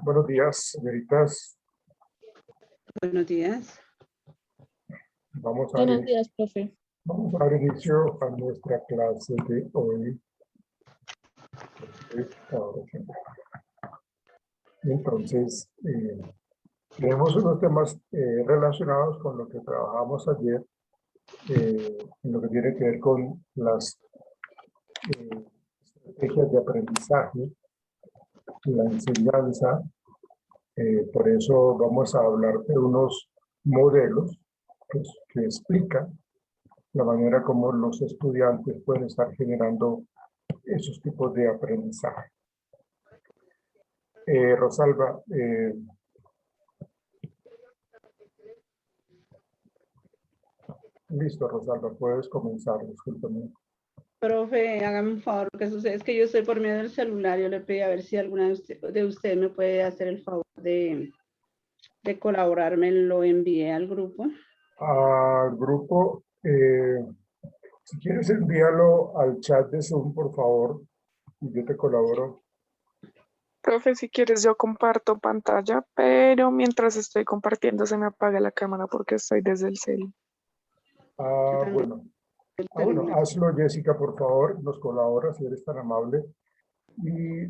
Buenos días, señoritas. Buenos días. Vamos a Buenos días, profe. Vamos a dar inicio a nuestra clase de hoy. Ahora sí. Entonces, tenemos unos temas relacionados con lo que trabajamos ayer, en lo que tiene que ver con las estrategias de aprendizaje, la enseñanza. Por eso vamos a hablar de unos modelos que explican la manera como los estudiantes pueden estar generando esos tipos de aprendizaje. Rosalba, listo, Rosalba, puedes comenzar, discúlpame. Profe, hágame un favor, lo que sucede es que yo estoy por medio del celular, yo le pedí a ver si alguna de ustedes me puede hacer el favor de colaborarme, lo envié al grupo. Al grupo, si quieres envíalo al chat de Zoom, por favor, y yo te colaboro. Profe, si quieres yo comparto pantalla, pero mientras estoy compartiendo se me apaga la cámara porque estoy desde el cel. Bueno. Bueno, hazlo, Jessica, por favor, nos colabora si eres tan amable. Y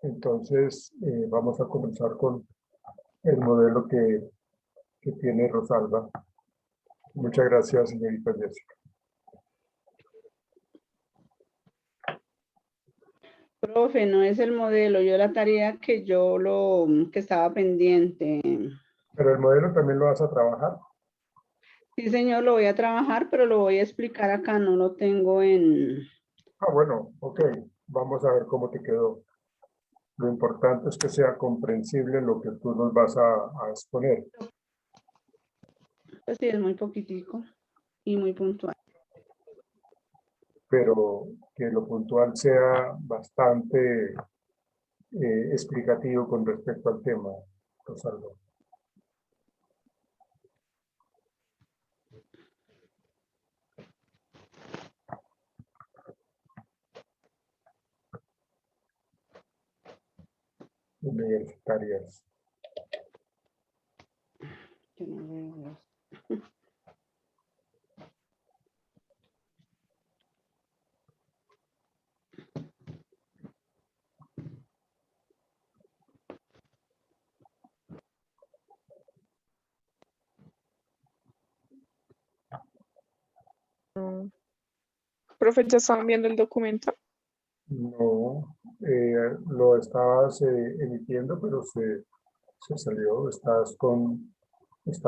entonces vamos a comenzar con el modelo que tiene Rosalba. Muchas gracias, señorita Jessica. Profe, no es el modelo, yo la tarea que que estaba pendiente. ¿Pero el modelo también lo vas a trabajar? Sí, señor, lo voy a trabajar, pero lo voy a explicar acá, no lo tengo en... Bueno, ok. Vamos a ver cómo te quedó. Lo importante es que sea comprensible lo que tú nos vas a exponer. Pues sí, es muy poquitico y muy puntual. Pero que lo puntual sea bastante explicativo con respecto al tema, Rosalba. Universitarias. Yo no veo. Profe, ¿ya estaban viendo el documento? No, lo estabas emitiendo, pero se salió. Estás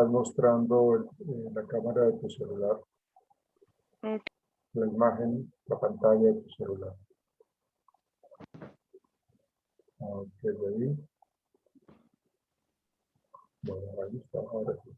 mostrando la cámara de tu celular, Ok. la imagen, la pantalla de tu celular. Ok, ahí. Bueno, ahí está, ahora sí.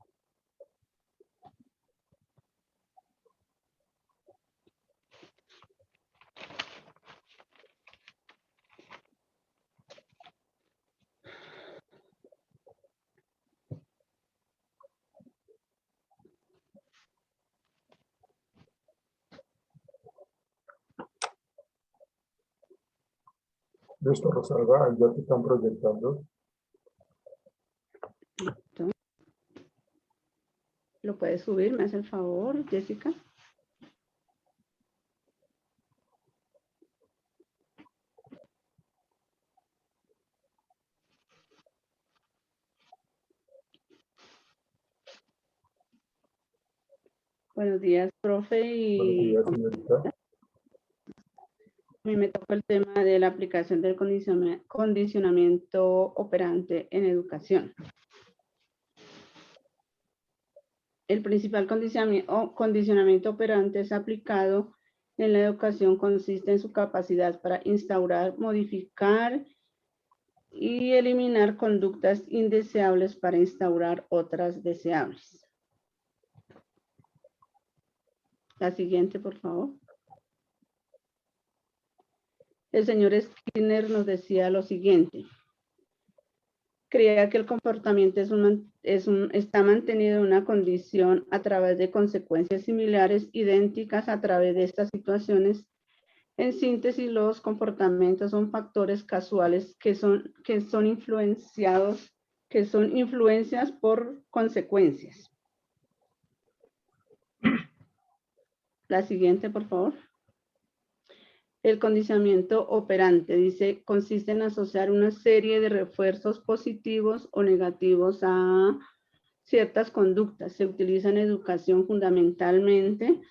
Listo, Rosalba, ahí ya te están proyectando. ¿Lo puedes subir? ¿Me hace el favor, Jessica? Buenos días, profe. Buenos Y días, señorita. a mí me tocó el tema de la aplicación del condicionamiento operante en educación. El principal condicionamiento operante es aplicado en la educación, consiste en su capacidad para instaurar, modificar y eliminar conductas indeseables para instaurar otras deseables. La siguiente, por favor. El señor Skinner nos decía lo siguiente. Creía que el comportamiento está mantenido en una condición a través de consecuencias similares, idénticas a través de estas situaciones En síntesis, los comportamientos son factores casuales que son influencias por consecuencias. La siguiente, por favor. El condicionamiento operante, dice, consiste en asociar una serie de refuerzos positivos o negativos a ciertas conductas. Se utiliza en educación fundamentalmente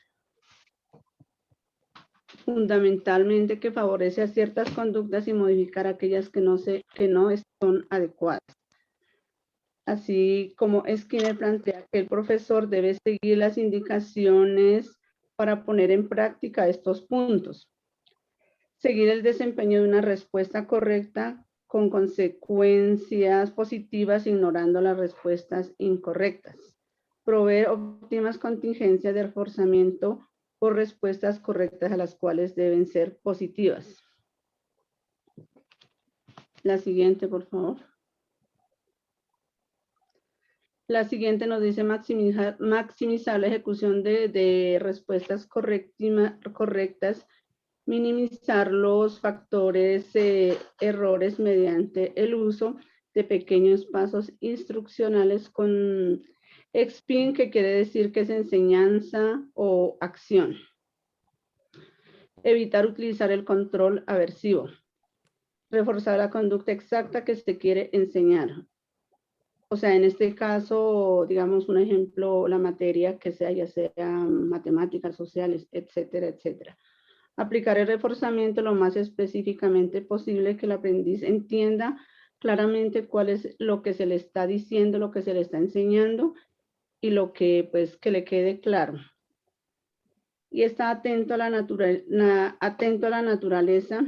que favorece a ciertas conductas y modificar aquellas que no son adecuadas. Así como Skinner plantea que el profesor debe seguir las indicaciones para poner en práctica estos puntos. Seguir el desempeño de una respuesta correcta con consecuencias positivas ignorando las respuestas incorrectas. Proveer óptimas contingencias de reforzamiento por respuestas correctas a las cuales deben ser positivas. La siguiente, por favor. La siguiente nos dice maximizar la ejecución de respuestas correctas, minimizar los factores errores mediante el uso de pequeños pasos instruccionales con XPIN, que quiere decir que es enseñanza o acción. Evitar utilizar el control aversivo. Reforzar la conducta exacta que se quiere enseñar. O sea, en este caso, digamos un ejemplo, la materia que sea, ya sea matemáticas, sociales, etcétera, etcétera. Aplicar el reforzamiento lo más específicamente posible, que el aprendiz entienda claramente cuál es lo que se le está diciendo, lo que se le está enseñando y lo que, pues, que le quede claro. Y está atento a la naturaleza,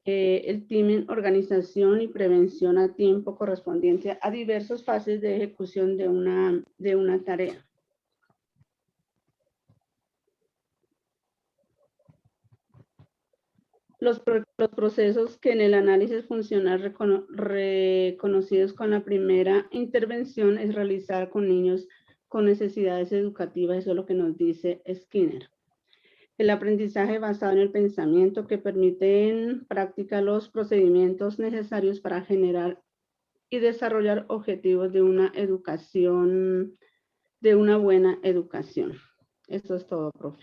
el timing, organización y prevención a tiempo correspondiente a diversas fases de ejecución de una tarea. Los procesos que en el análisis funcional reconocidos con la primera intervención es realizar con niños con necesidades educativas. Eso es lo que nos dice Skinner. El aprendizaje basado en el pensamiento, que permite en práctica los procedimientos necesarios para generar y desarrollar objetivos de una educación, de una buena educación. Eso es todo, profe.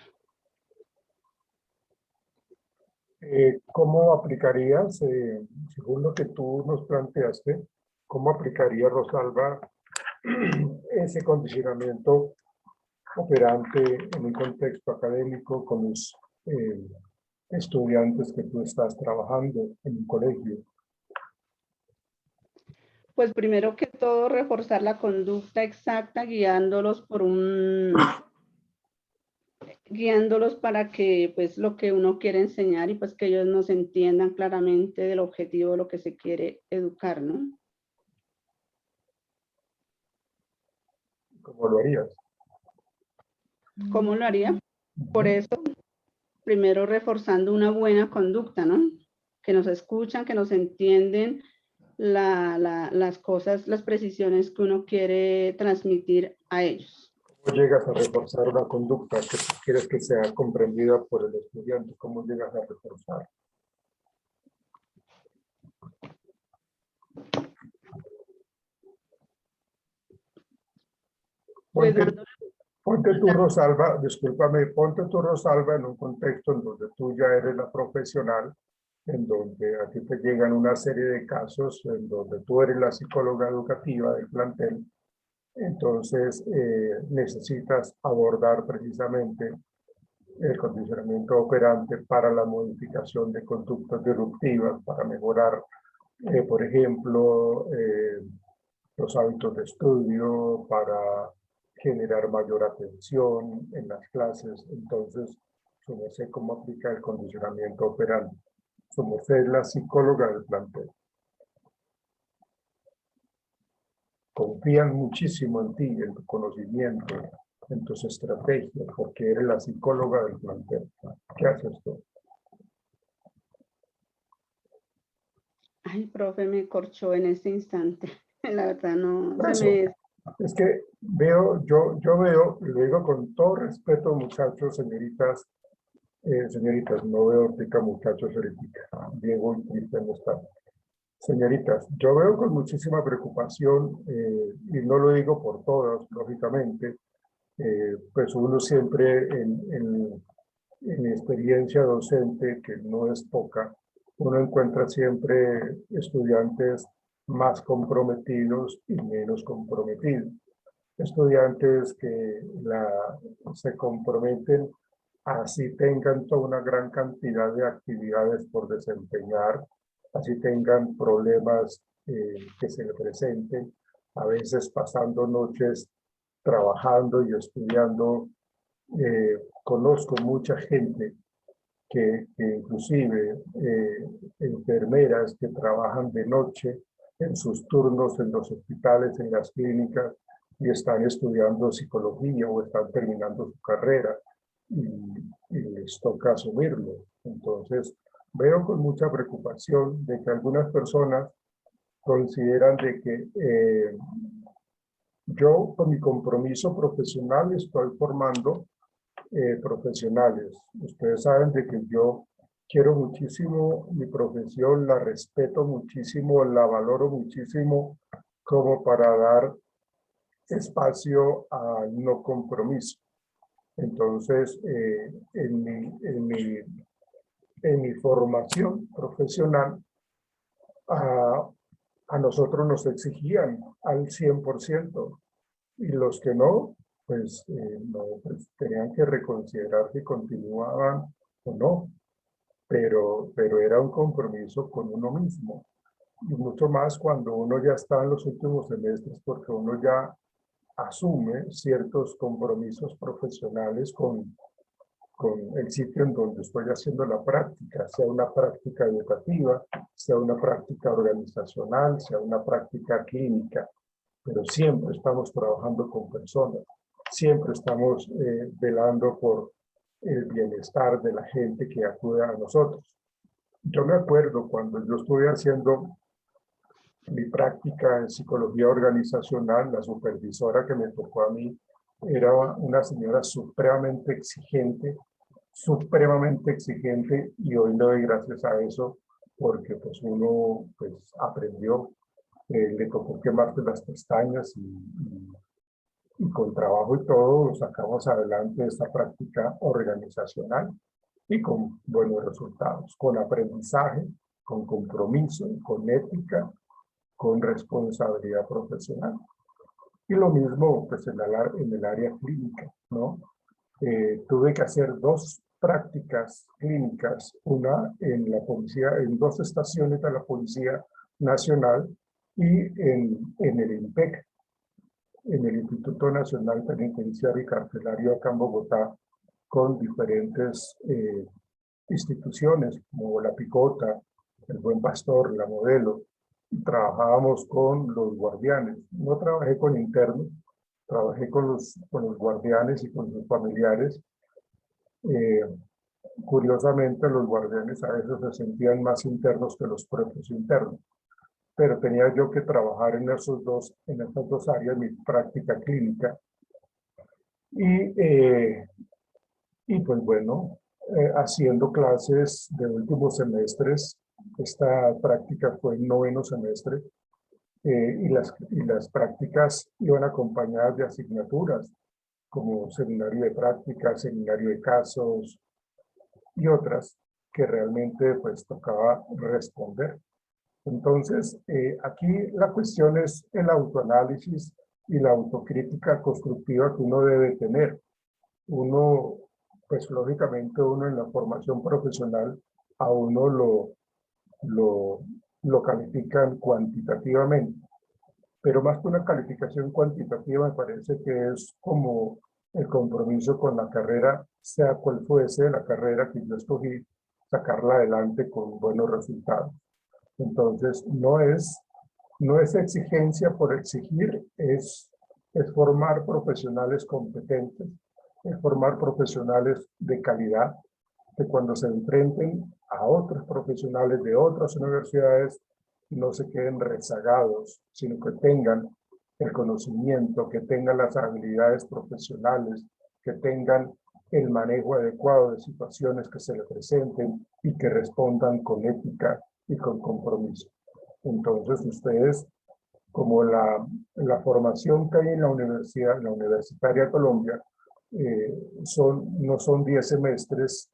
¿Cómo aplicarías, según lo que tú nos planteaste, cómo aplicaría Rosalba ese condicionamiento operante en un contexto académico con los estudiantes que tú estás trabajando en un colegio? Pues primero que todo, reforzar la conducta exacta, guiándolos para que, pues, lo que uno quiere enseñar y pues que ellos nos entiendan claramente del objetivo de lo que se quiere educar, ¿no? ¿Cómo lo harías? ¿Cómo lo haría? Por eso, primero reforzando una buena conducta, ¿no? Que nos escuchan, que nos entienden las cosas, las precisiones que uno quiere transmitir a ellos. ¿Cómo llegas a reforzar una conducta que quieres que sea comprendida por el estudiante? ¿Cómo llegas a reforzar? Ponte tú, Rosalba, discúlpame, ponte tú, Rosalba, en un contexto en donde tú ya eres la profesional, en donde a ti te llegan una serie de casos, en donde tú eres la psicóloga educativa del plantel. Entonces, necesitas abordar precisamente el condicionamiento operante para la modificación de conductas disruptivas, para mejorar, por ejemplo, los hábitos de estudio, para generar mayor atención en las clases. Entonces, yo no sé cómo aplica el condicionamiento operante. Somos la psicóloga del plantel. Confían muchísimo en ti, en tu conocimiento, en tus estrategias, porque eres la psicóloga del plantel. ¿Qué haces tú? Ay, profe, me corchó en este instante. La verdad no Por se eso, me... es que veo, yo veo, lo digo con todo respeto, muchachos, señoritas, Señoritas, no veo ahorita muchachos ahorita. Diego y Cristian no están. Señoritas, yo veo con muchísima preocupación, y no lo digo por todas, lógicamente, pues uno siempre en experiencia docente, que no es poca, uno encuentra siempre estudiantes más comprometidos y menos comprometidos. Estudiantes que se comprometen así tengan toda una gran cantidad de actividades por desempeñar, así tengan problemas que se le presenten, a veces pasando noches trabajando y estudiando. Conozco mucha gente que inclusive enfermeras que trabajan de noche en sus turnos en los hospitales, en las clínicas, y están estudiando psicología o están terminando su carrera y les toca asumirlo. Entonces, veo con mucha preocupación de que algunas personas consideran de que yo con mi compromiso profesional estoy formando profesionales. Ustedes saben de que yo quiero muchísimo mi profesión, la respeto muchísimo, la valoro muchísimo como para dar espacio al no compromiso. Entonces, en mi formación profesional, a nosotros nos exigían al 100%, y los que no, pues, no, pues tenían que reconsiderar si continuaban o no, pero era un compromiso con uno mismo, y mucho más cuando uno ya está en los últimos semestres, porque uno ya asume ciertos compromisos profesionales con el sitio en donde estoy haciendo la práctica, sea una práctica educativa, sea una práctica organizacional, sea una práctica clínica, pero siempre estamos trabajando con personas, siempre estamos velando por el bienestar de la gente que acude a nosotros. Yo me acuerdo cuando yo estuve haciendo mi práctica en psicología organizacional, la supervisora que me tocó a mí era una señora supremamente exigente, y hoy le doy gracias a eso porque pues uno pues aprendió, le tocó quemarse las pestañas y con trabajo y todo sacamos adelante esta práctica organizacional y con buenos resultados, con aprendizaje, con compromiso, con ética, con responsabilidad profesional. Y lo mismo pues en el área clínica, ¿no? Tuve que hacer 2 prácticas clínicas, una en la policía, en 2 estaciones de la Policía Nacional y en el INPEC, en el Instituto Nacional Penitenciario y Carcelario acá en Bogotá, con diferentes instituciones como La Picota, El Buen Pastor, La Modelo. Trabajábamos con los guardianes. No trabajé con internos, trabajé con los guardianes y con sus familiares. Curiosamente, los guardianes a veces se sentían más internos que los propios internos, pero tenía yo que trabajar en esas dos áreas, mi práctica clínica. Y pues bueno, haciendo clases de últimos semestres. Esta práctica fue en 9º semestre, y las prácticas iban acompañadas de asignaturas como seminario de prácticas, seminario de casos y otras que realmente pues tocaba responder. Entonces, aquí la cuestión es el autoanálisis y la autocrítica constructiva que uno debe tener. Uno, pues lógicamente uno en la formación profesional a uno lo califican cuantitativamente, pero más que una calificación cuantitativa me parece que es como el compromiso con la carrera, sea cual fuese la carrera que yo escogí, sacarla adelante con buenos resultados. Entonces, no es exigencia por exigir, es formar profesionales competentes, es formar profesionales de calidad, que cuando se enfrenten a otros profesionales de otras universidades no se queden rezagados, sino que tengan el conocimiento, que tengan las habilidades profesionales, que tengan el manejo adecuado de situaciones que se le presenten y que respondan con ética y con compromiso. Entonces ustedes, como la formación que hay en la universidad, en la Universitaria de Colombia, no son 10 semestres,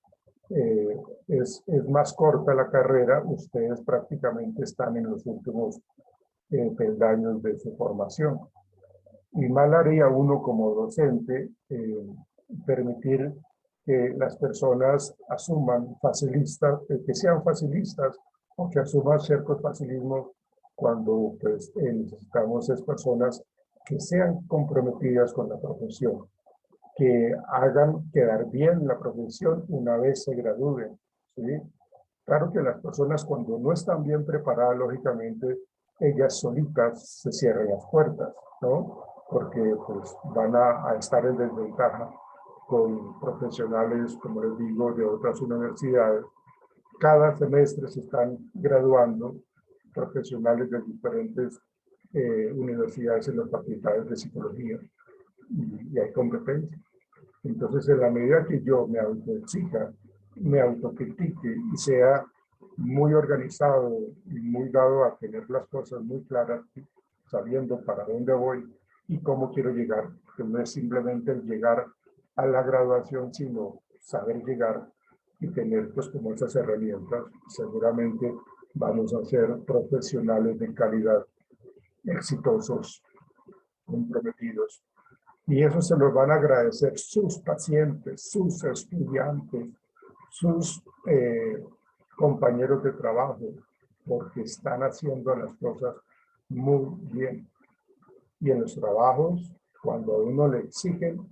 es más corta la carrera, ustedes prácticamente están en los últimos peldaños de su formación. Y mal haría uno como docente permitir que las personas asuman facilistas, que sean facilistas o que asuman ciertos facilismos cuando pues, necesitamos es personas que sean comprometidas con la profesión, que hagan quedar bien la profesión una vez se gradúen, ¿sí? Claro que las personas cuando no están bien preparadas, lógicamente, ellas solitas se cierran las puertas, ¿no? Porque pues, van a estar en desventaja con profesionales, como les digo, de otras universidades. Cada semestre se están graduando profesionales de diferentes universidades en las facultades de psicología y hay competencia. Entonces, en la medida que yo me autoexija, me autocritique y sea muy organizado y muy dado a tener las cosas muy claras, sabiendo para dónde voy y cómo quiero llegar, que no es simplemente el llegar a la graduación, sino saber llegar y tener pues como esas herramientas, seguramente vamos a ser profesionales de calidad, exitosos, comprometidos. Y eso se los van a agradecer sus pacientes, sus estudiantes, sus compañeros de trabajo, porque están haciendo las cosas muy bien. Y en los trabajos, cuando a uno le exigen,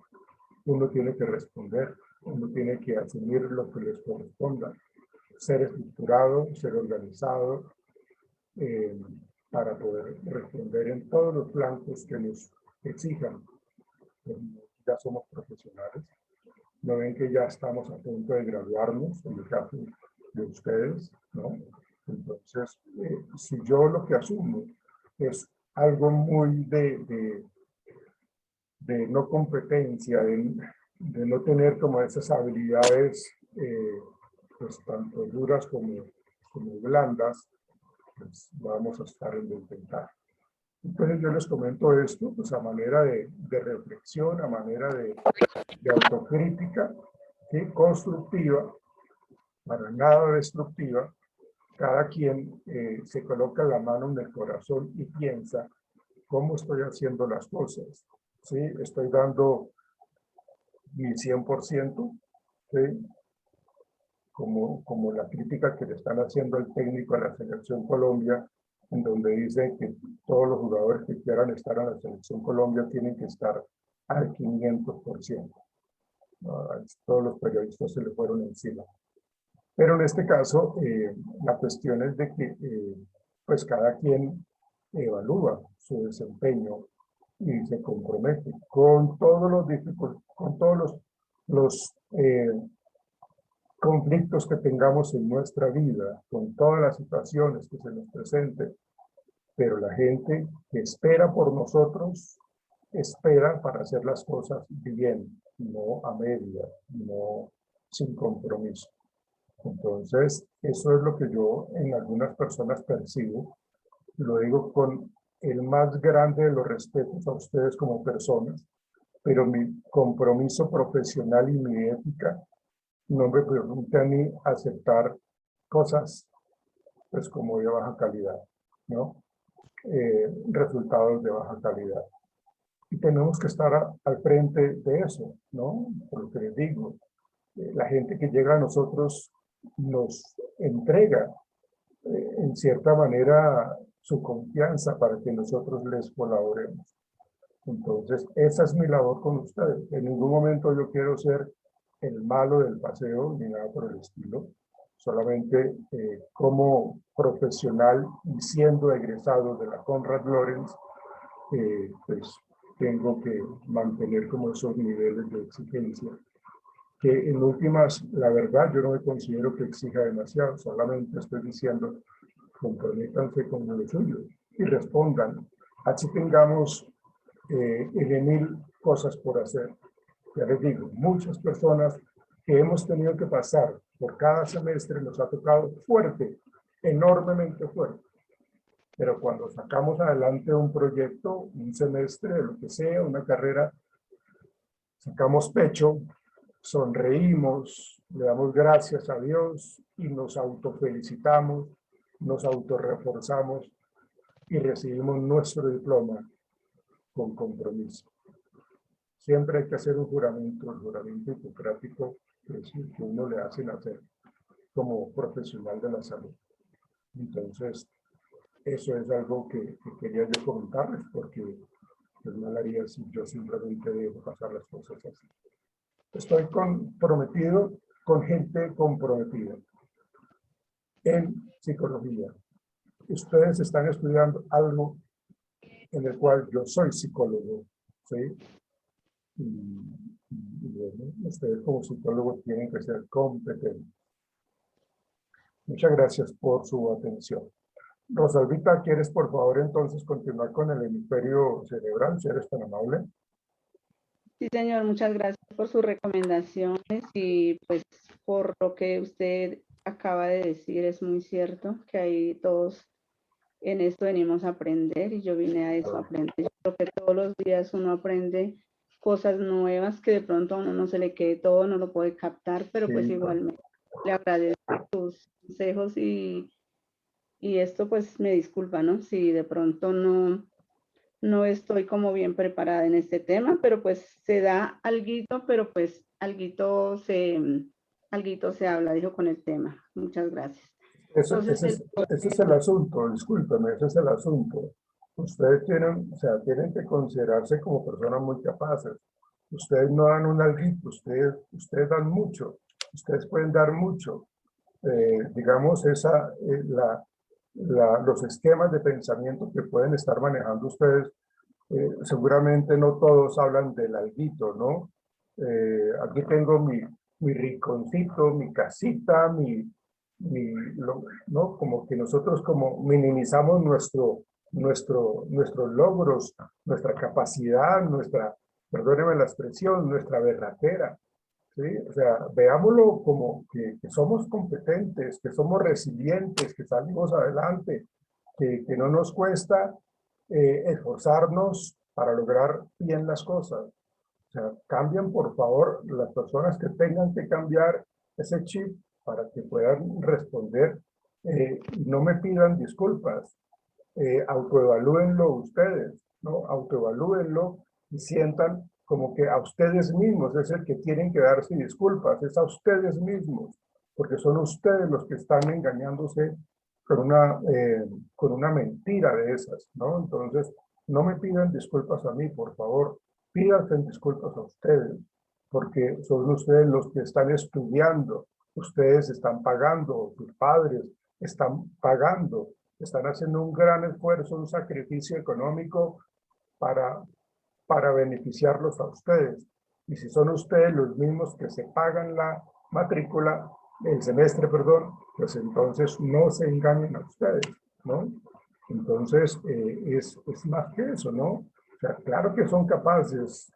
uno tiene que responder, uno tiene que asumir lo que les corresponda, ser estructurado, ser organizado, para poder responder en todos los flancos que nos exijan. Ya somos profesionales, no ven que ya estamos a punto de graduarnos, en el caso de ustedes, ¿no? Entonces, si yo lo que asumo es algo muy de no competencia, de no tener como esas habilidades, pues tanto duras como blandas, pues vamos a estar en desventaja. Entonces yo les comento esto pues a manera de reflexión, a manera de autocrítica, ¿sí? Constructiva, para nada destructiva. Cada quien se coloca la mano en el corazón y piensa cómo estoy haciendo las cosas, ¿sí? Estoy dando mi 100%, ¿sí? Como la crítica que le están haciendo al técnico a la Selección Colombia, en donde dicen que todos los jugadores que quieran estar en la Selección Colombia tienen que estar al 500%. Todos los periodistas se le fueron encima. Pero en este caso, la cuestión es de que pues cada quien evalúa su desempeño y se compromete con todos los conflictos que tengamos en nuestra vida, con todas las situaciones que se nos presenten, pero la gente que espera por nosotros, espera para hacer las cosas bien, no a media, no sin compromiso. Entonces, eso es lo que yo en algunas personas percibo. Lo digo con el más grande de los respetos a ustedes como personas, pero mi compromiso profesional y mi ética no me permite a mí aceptar cosas pues como de baja calidad, ¿no? Resultados de baja calidad. Y tenemos que estar al frente de eso, ¿no? Por lo que les digo, la gente que llega a nosotros nos entrega en cierta manera su confianza para que nosotros les colaboremos. Entonces, esa es mi labor con ustedes. En ningún momento yo quiero ser el malo del paseo ni nada por el estilo. Solamente como profesional y siendo egresado de la Konrad Lorenz, pues tengo que mantener como esos niveles de exigencia. Que en últimas, la verdad, yo no me considero que exija demasiado, solamente estoy diciendo, comprométanse con lo suyo y respondan. Así tengamos 1000 cosas por hacer. Ya les digo, muchas personas que hemos tenido que pasar por cada semestre nos ha tocado fuerte, enormemente fuerte. Pero cuando sacamos adelante un proyecto, un semestre, lo que sea, una carrera, sacamos pecho, sonreímos, le damos gracias a Dios y nos autofelicitamos, nos autorreforzamos y recibimos nuestro diploma con compromiso. Siempre hay que hacer un juramento, el juramento hipocrático que uno le hacen hacer como profesional de la salud. Entonces, eso es algo que quería yo comentarles porque pues mal haría si yo simplemente dejo pasar las cosas así. Estoy comprometido con gente comprometida en psicología. Ustedes están estudiando algo en el cual yo soy psicólogo, ¿sí? Y bueno, ustedes como psicólogos tienen que ser competentes. Muchas gracias por su atención. Rosalvita, ¿quieres por favor entonces continuar con el hemisferio cerebral, si eres tan amable? Sí, señor, muchas gracias por sus recomendaciones y pues por lo que usted acaba de decir, es muy cierto que ahí todos en esto venimos a aprender y yo vine a eso a aprender. Yo creo que todos los días uno aprende cosas nuevas que de pronto a uno no se le quede todo, no lo puede captar, pero pues igualmente le agradezco sus consejos y esto pues me disculpa, ¿no? Si de pronto no estoy como bien preparada en este tema, pero pues se da alguito, pero pues alguito se habla, dijo con el tema. Muchas gracias. Ese es el asunto, discúlpeme, ese es el asunto. Ustedes tienen, o sea, tienen que considerarse como personas muy capaces. Ustedes no dan un alguito, ustedes dan mucho, ustedes pueden dar mucho. Digamos, los esquemas de pensamiento que pueden estar manejando ustedes, seguramente no todos hablan del alguito, ¿no? Aquí tengo mi rinconcito, mi casita, ¿no? Como que nosotros como minimizamos nuestros logros, nuestra capacidad, perdóneme la expresión, nuestra berraquera. ¿Sí? O sea, veámoslo como que somos competentes, que somos resilientes, que salimos adelante, que no nos cuesta esforzarnos para lograr bien las cosas. O sea, cambien por favor las personas que tengan que cambiar ese chip para que puedan responder. No me pidan disculpas, autoevalúenlo ustedes, ¿no? Autoevalúenlo y sientan como que a ustedes mismos es el que tienen que darse disculpas, es a ustedes mismos, porque son ustedes los que están engañándose con una mentira de esas, ¿no? Entonces, no me pidan disculpas a mí, por favor, pídanse disculpas a ustedes, porque son ustedes los que están estudiando, ustedes están pagando, sus padres están pagando, están haciendo un gran esfuerzo, un sacrificio económico para beneficiarlos a ustedes. Y si son ustedes los mismos que se pagan la matrícula, el semestre, perdón, pues entonces no se engañen a ustedes, ¿no? Entonces, es más que eso, ¿no? O sea, claro que son capaces,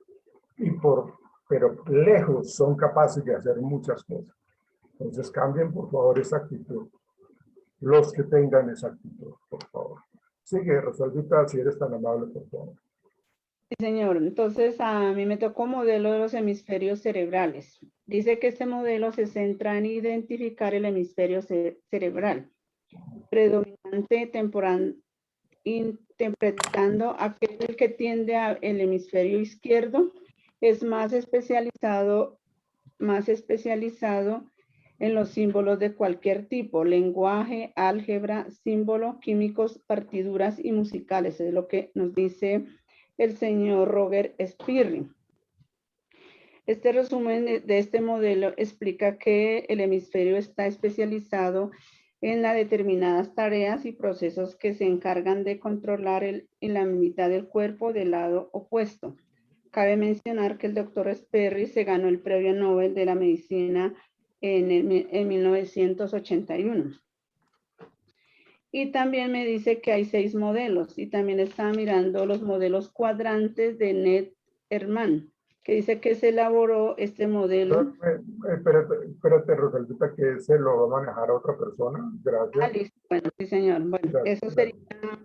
pero lejos son capaces de hacer muchas cosas. Entonces, cambien, por favor, esa actitud. Los que tengan esa actitud, por favor. Sigue, Rosalvita, si eres tan amable, por favor. Sí, señor. Entonces, a mí me tocó modelo de los hemisferios cerebrales. Dice que este modelo se centra en identificar el hemisferio cerebral, predominante temporal, interpretando aquel que tiende al hemisferio izquierdo, es más especializado en los símbolos de cualquier tipo, lenguaje, álgebra, símbolo, químicos, partiduras y musicales. Es lo que nos dice el señor Robert Spirri. Este resumen de este modelo explica que el hemisferio está especializado en las determinadas tareas y procesos que se encargan de controlar en la mitad del cuerpo del lado opuesto. Cabe mencionar que el doctor Sperry se ganó el premio Nobel de la Medicina en 1981. Y también me dice que hay 6 modelos y también estaba mirando los modelos cuadrantes de Ned Herman. que dice que se elaboró este modelo. Espérate, Rosalita, que se lo va a manejar a otra persona. Gracias. Listo. Bueno, sí, señor. Bueno, Gracias, eso sería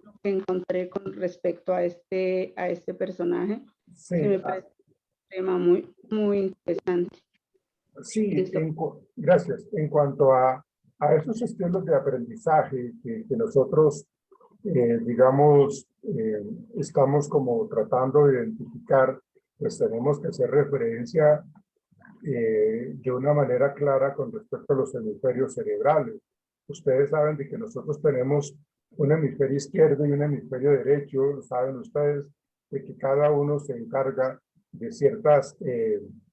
lo que encontré con respecto a este personaje. Sí, Que me parece un tema muy interesante. sí, gracias. En cuanto a esos estilos de aprendizaje que nosotros, digamos, estamos como tratando de identificar, pues tenemos que hacer referencia de una manera clara con respecto a los hemisferios cerebrales. Ustedes saben de que nosotros tenemos un hemisferio izquierdo y un hemisferio derecho. Saben ustedes de que cada uno se encarga de ciertas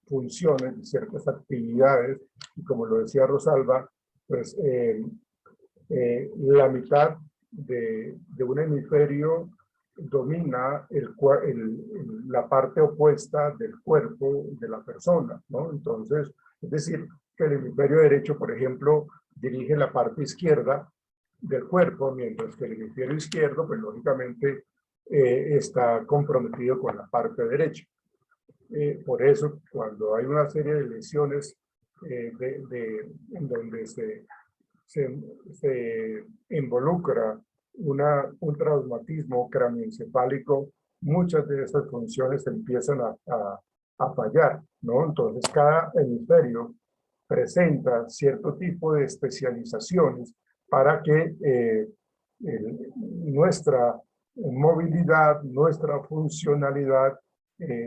funciones, de ciertas actividades, y como lo decía Rosalba, pues la mitad de un hemisferio domina la parte opuesta del cuerpo de la persona, ¿no? Entonces, es decir, que el hemisferio derecho, por ejemplo, dirige la parte izquierda del cuerpo, mientras que el hemisferio izquierdo, pues lógicamente, está comprometido con la parte derecha. Por eso, cuando hay una serie de lesiones en donde se involucra un traumatismo craneoencefálico, muchas de esas funciones empiezan a fallar, ¿no? Entonces, cada hemisferio presenta cierto tipo de especializaciones para que nuestra movilidad, nuestra funcionalidad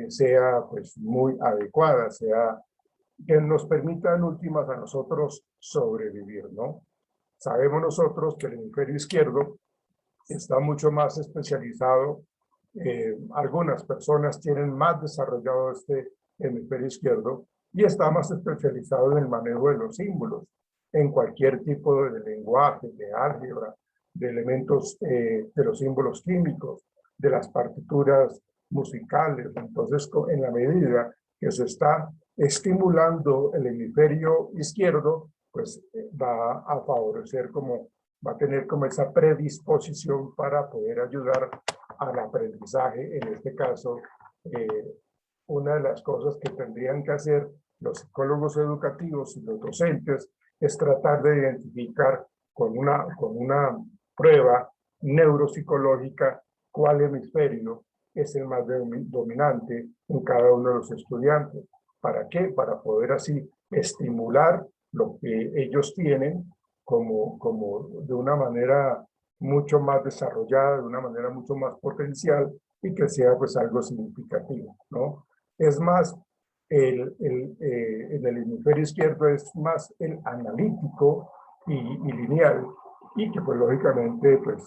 sea pues muy adecuada, sea que nos permita en últimas a nosotros sobrevivir, ¿no? Sabemos nosotros que el hemisferio izquierdo está mucho más especializado. Algunas personas tienen más desarrollado este hemisferio izquierdo y está más especializado en el manejo de los símbolos, en cualquier tipo de lenguaje, de álgebra, de elementos de los símbolos químicos, de las partituras musicales. Entonces, en la medida que se está estimulando el hemisferio izquierdo, pues va a favorecer va a tener como esa predisposición para poder ayudar al aprendizaje. En este caso, una de las cosas que tendrían que hacer los psicólogos educativos y los docentes es tratar de identificar con una prueba neuropsicológica cuál hemisferio es el más dominante en cada uno de los estudiantes. ¿Para qué? Para poder así estimular lo que ellos tienen como de una manera mucho más desarrollada, de una manera mucho más potencial y que sea pues algo significativo, ¿no? Es más, en el hemisferio izquierdo es más el analítico y lineal, y que pues lógicamente pues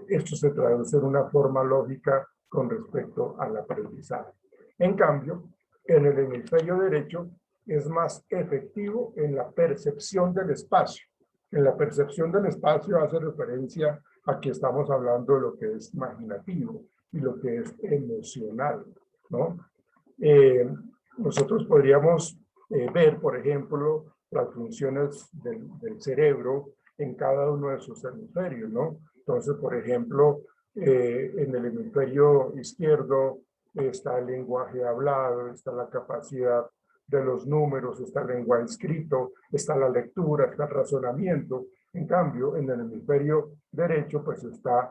esto se traduce en una forma lógica con respecto al aprendizaje. En cambio, en el hemisferio derecho es más efectivo en la percepción del espacio. En la percepción del espacio hace referencia a que estamos hablando de lo que es imaginativo y lo que es emocional, ¿no? Nosotros podríamos ver, por ejemplo, las funciones del cerebro en cada uno de sus hemisferios, ¿no? Entonces, por ejemplo, en el hemisferio izquierdo está el lenguaje hablado, está la capacidad de los números, está el lenguaje escrito, está la lectura, está el razonamiento. En cambio, en el hemisferio derecho, pues está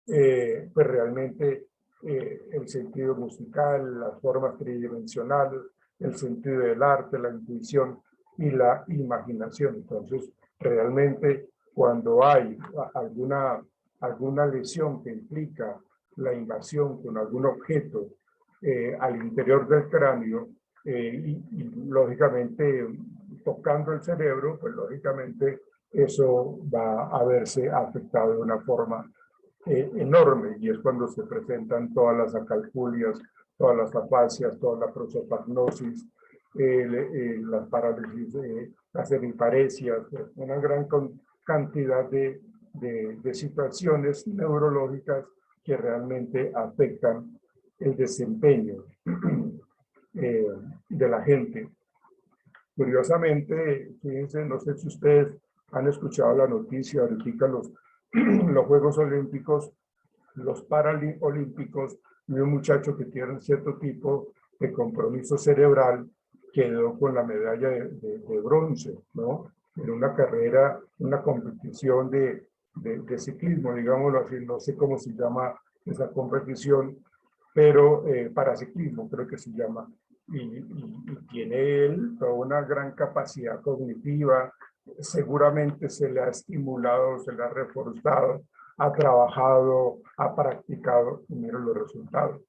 pues realmente el sentido musical, las formas tridimensionales, el sentido del arte, la intuición y la imaginación. Entonces, realmente cuando hay alguna lesión que implica la invasión con algún objeto al interior del cráneo y lógicamente tocando el cerebro, pues lógicamente eso va a verse afectado de una forma enorme, y es cuando se presentan todas las acalculias, todas las afasias, toda la prosopagnosis, las parálisis, las hemiparesias, una gran cantidad de situaciones neurológicas que realmente afectan el desempeño de la gente. Curiosamente, fíjense, no sé si ustedes han escuchado la noticia, ahorita los Juegos Olímpicos, los Paralímpicos, y un muchacho que tiene cierto tipo de compromiso cerebral quedó con la medalla de bronce, ¿no? En una carrera, una competición de ciclismo, digámoslo así, no sé cómo se llama esa competición, pero para ciclismo creo que se llama. Y tiene él toda una gran capacidad cognitiva, seguramente se le ha estimulado, se le ha reforzado, ha trabajado, ha practicado y miren los resultados.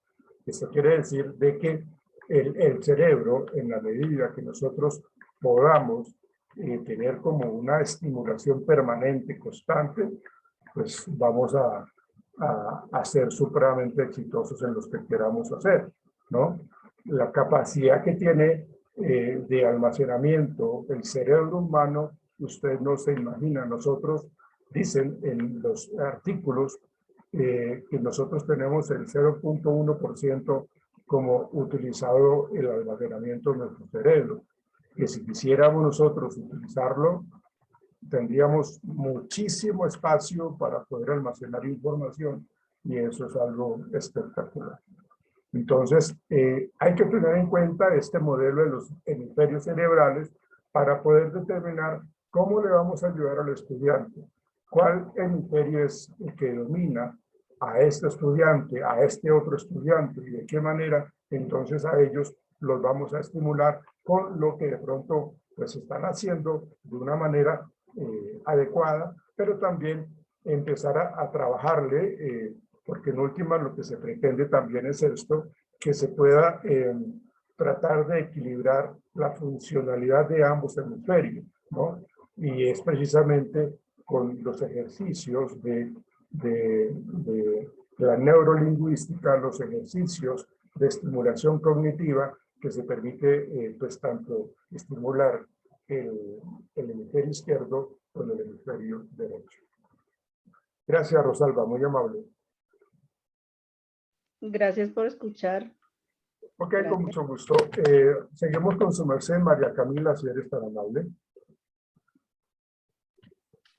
Eso quiere decir de que el cerebro, en la medida que nosotros podamos tener como una estimulación permanente, constante, pues vamos a ser supremamente exitosos en los que queramos hacer, ¿no? La capacidad que tiene de almacenamiento el cerebro humano, usted no se imagina. Nosotros, dicen en los artículos, que nosotros tenemos el 0.1% como utilizado el almacenamiento de nuestro cerebro, que si quisiéramos nosotros utilizarlo, tendríamos muchísimo espacio para poder almacenar información y eso es algo espectacular. Entonces, hay que tener en cuenta este modelo de los hemisferios cerebrales para poder determinar cómo le vamos a ayudar al estudiante. ¿Cuál hemisferio es el que domina a este estudiante, a este otro estudiante? Y de qué manera entonces a ellos los vamos a estimular con lo que de pronto pues están haciendo de una manera adecuada, pero también empezar a trabajarle, porque en última lo que se pretende también es esto, que se pueda tratar de equilibrar la funcionalidad de ambos hemisferios, ¿no? Y es precisamente con los ejercicios de la neurolingüística, los ejercicios de estimulación cognitiva, que se permite pues tanto estimular el hemisferio izquierdo con el hemisferio derecho. Gracias, Rosalba, muy amable. Gracias por escuchar. Ok, Gracias. con mucho gusto. Seguimos con su merced, María Camila, si eres tan amable.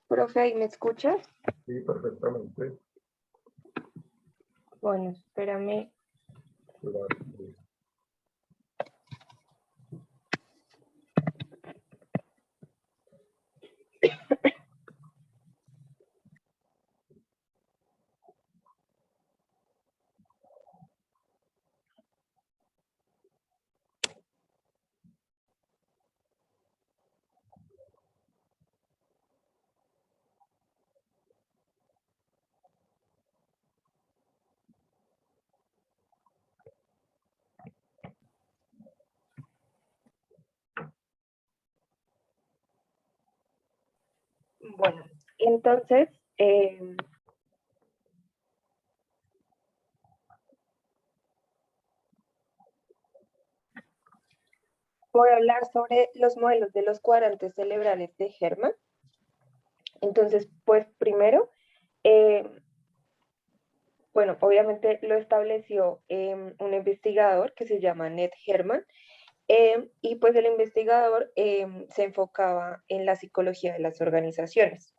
Profe, ¿ahí me escuchas? Sí, perfectamente. Bueno, espérame. Claro. Bueno, entonces, voy a hablar sobre los modelos de los cuadrantes cerebrales de Hermann. Entonces, pues primero, bueno, obviamente lo estableció un investigador que se llama Ned Hermann, y pues el investigador se enfocaba en la psicología de las organizaciones.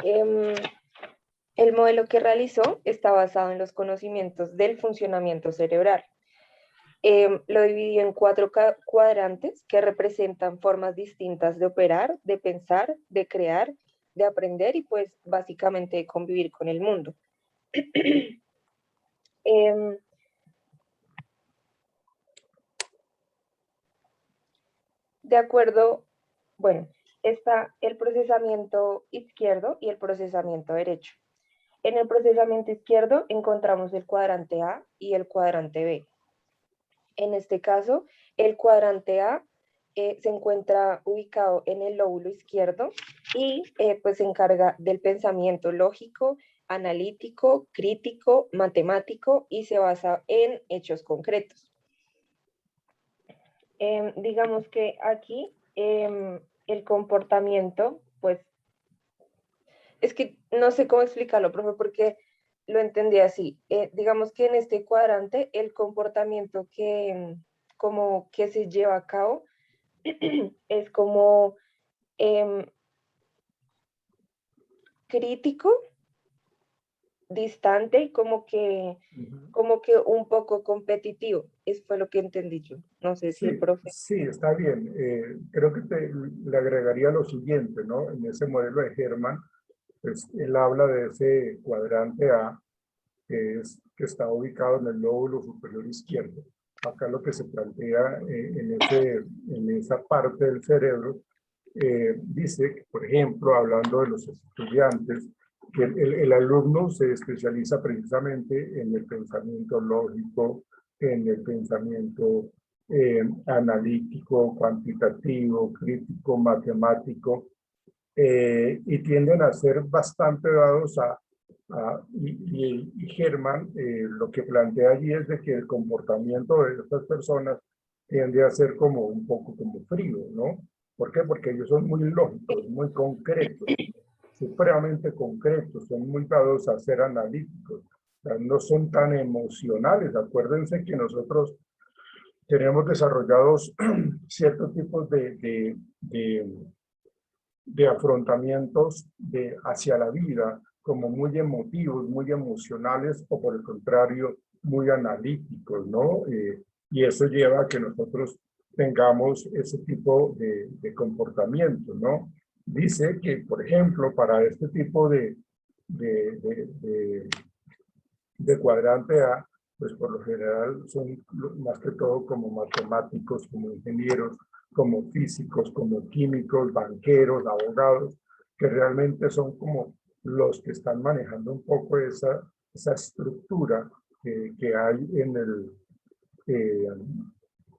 El modelo que realizó está basado en los conocimientos del funcionamiento cerebral. Lo dividió en 4 cuadrantes que representan formas distintas de operar, de pensar, de crear, de aprender y pues básicamente de convivir con el mundo. De acuerdo, bueno, está el procesamiento izquierdo y el procesamiento derecho. En el procesamiento izquierdo encontramos el cuadrante A y el cuadrante B. En este caso, el cuadrante A se encuentra ubicado en el lóbulo izquierdo y pues se encarga del pensamiento lógico, analítico, crítico, matemático y se basa en hechos concretos. Digamos que aquí el comportamiento, pues, es que no sé cómo explicarlo, profe, porque lo entendí así. Digamos que en este cuadrante el comportamiento como que se lleva a cabo es como crítico, distante y como que un poco competitivo. Eso fue lo que entendí yo. No sé si el profe. Sí, está bien. Creo que le agregaría lo siguiente, ¿no? En ese modelo de Hermann, pues él habla de ese cuadrante A, que está ubicado en el lóbulo superior izquierdo. Acá lo que se plantea en esa parte del cerebro, dice que, por ejemplo, hablando de los estudiantes, que el alumno se especializa precisamente en el pensamiento lógico, en el pensamiento analítico, cuantitativo, crítico, matemático, y tienden a ser bastante dados y Hermann lo que plantea allí es de que el comportamiento de estas personas tiende a ser como un poco como frío, ¿no? ¿Por qué? Porque ellos son muy lógicos, muy concretos, supremamente concretos, son muy dados a ser analíticos, o sea, no son tan emocionales. Acuérdense que nosotros tenemos desarrollados ciertos tipos de afrontamientos hacia la vida, como muy emotivos, muy emocionales, o por el contrario, muy analíticos, ¿no? Y eso lleva a que nosotros tengamos ese tipo de comportamiento, ¿no? Dice que, por ejemplo, para este tipo de cuadrante A, pues por lo general son más que todo como matemáticos, como ingenieros, como físicos, como químicos, banqueros, abogados, que realmente son como los que están manejando un poco esa estructura que hay en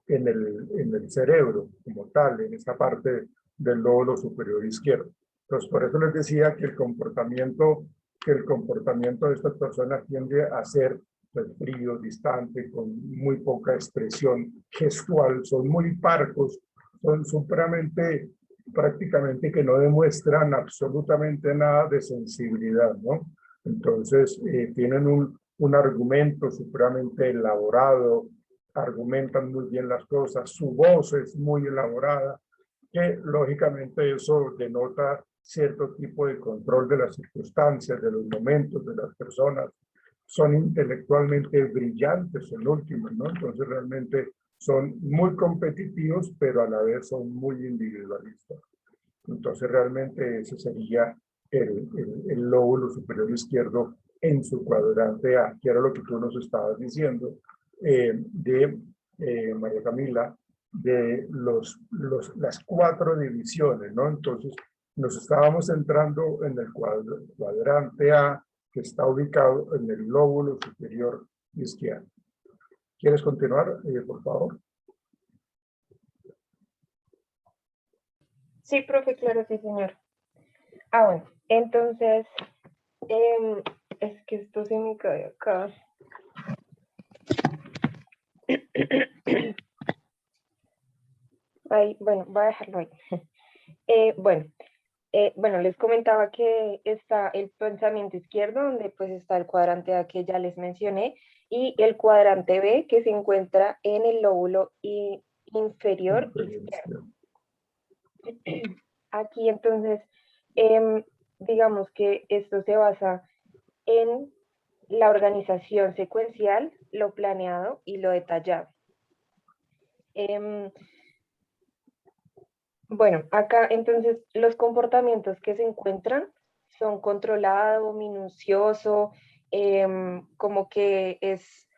el cerebro como tal, en esa parte del lóbulo superior izquierdo. Entonces, por eso les decía que el comportamiento de estas personas tiende a ser pues, frío, distante, con muy poca expresión gestual, son muy parcos, son prácticamente que no demuestran absolutamente nada de sensibilidad, ¿no? Entonces, tienen un argumento supremamente elaborado, argumentan muy bien las cosas, su voz es muy elaborada, que lógicamente eso denota cierto tipo de control de las circunstancias, de los momentos, de las personas. Son intelectualmente brillantes en último, ¿no? Entonces realmente son muy competitivos, pero a la vez son muy individualistas. Entonces realmente ese sería el lóbulo superior izquierdo en su cuadrante A, que era lo que tú nos estabas diciendo, María Camila, de las 4 divisiones, ¿no? Entonces nos estábamos entrando en el cuadrante A, que está ubicado en el lóbulo superior izquierdo. ¿Quieres continuar, por favor? Sí, profe, claro, sí, señor. Bueno, entonces, es que esto se me cae acá. Ahí, bueno, voy a dejarlo ahí. Bueno, les comentaba que está el pensamiento izquierdo, donde pues está el cuadrante A que ya les mencioné, y el cuadrante B, que se encuentra en el lóbulo inferior izquierdo. Aquí entonces, digamos que esto se basa en la organización secuencial, lo planeado y lo detallado. Bueno, acá entonces los comportamientos que se encuentran son controlado, minucioso, como que es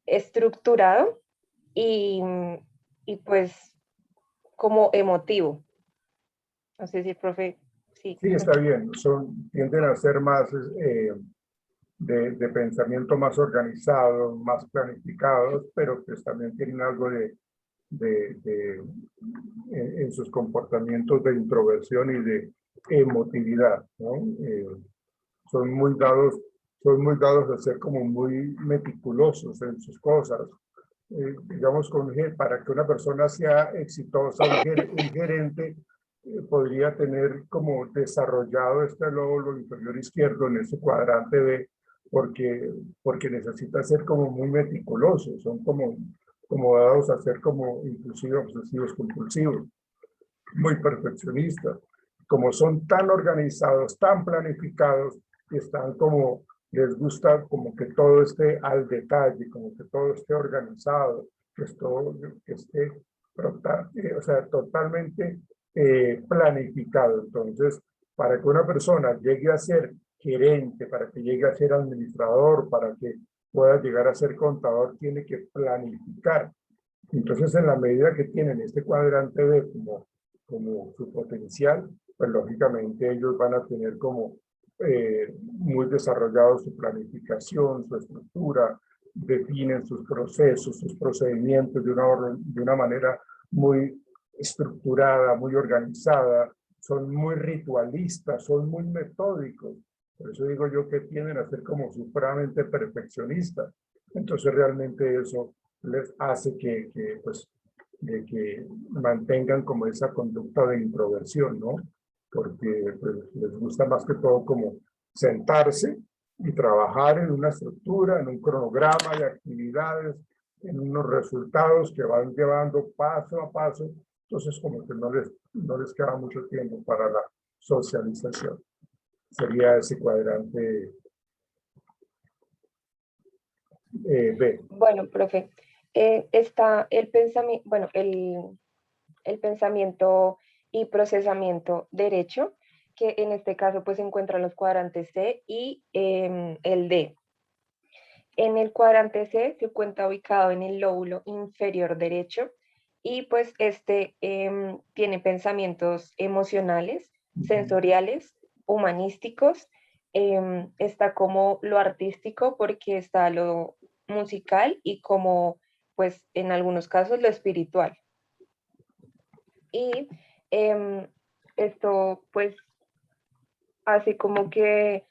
estructurado y pues como emotivo. No sé si el profe, sí. Sí, está bien. Tienden a ser más de pensamiento más organizado, más planificados, pero pues también tienen algo en sus comportamientos de introversión y de emotividad, ¿no? Son muy dados a ser como muy meticulosos en sus cosas. Digamos, para que una persona sea exitosa, un gerente podría tener como desarrollado este lóbulo inferior izquierdo en ese cuadrante B, porque necesita ser como muy meticuloso, son como dados a ser como inclusive obsesivos compulsivos, muy perfeccionistas. Como son tan organizados, tan planificados, están como les gusta como que todo esté al detalle, como que todo esté organizado, que todo que esté o sea, totalmente planificado. Entonces, para que una persona llegue a ser gerente, para que llegue a ser administrador, para que pueda llegar a ser contador, tiene que planificar. Entonces, en la medida que tienen este cuadrante B como su potencial, pues lógicamente ellos van a tener como muy desarrollado su planificación, su estructura, definen sus procesos, sus procedimientos de una manera muy estructurada, muy organizada, son muy ritualistas, son muy metódicos. Por eso digo yo que tienden a ser como supremamente perfeccionistas. Entonces realmente eso les hace pues, de que mantengan como esa conducta de introversión, ¿no? Porque pues, les gusta más que todo como sentarse y trabajar en una estructura, en un cronograma de actividades, en unos resultados que van llevando paso a paso. Entonces como que no les queda mucho tiempo para la socialización. Sería ese cuadrante B. Bueno, profe, está el pensamiento, bueno, el pensamiento y procesamiento derecho, que en este caso pues se encuentran los cuadrantes C y el D. En el cuadrante C se encuentra ubicado en el lóbulo inferior derecho y pues este tiene pensamientos emocionales, sensoriales, humanísticos, está como lo artístico porque está lo musical y como pues en algunos casos lo espiritual. Y esto pues hace como que,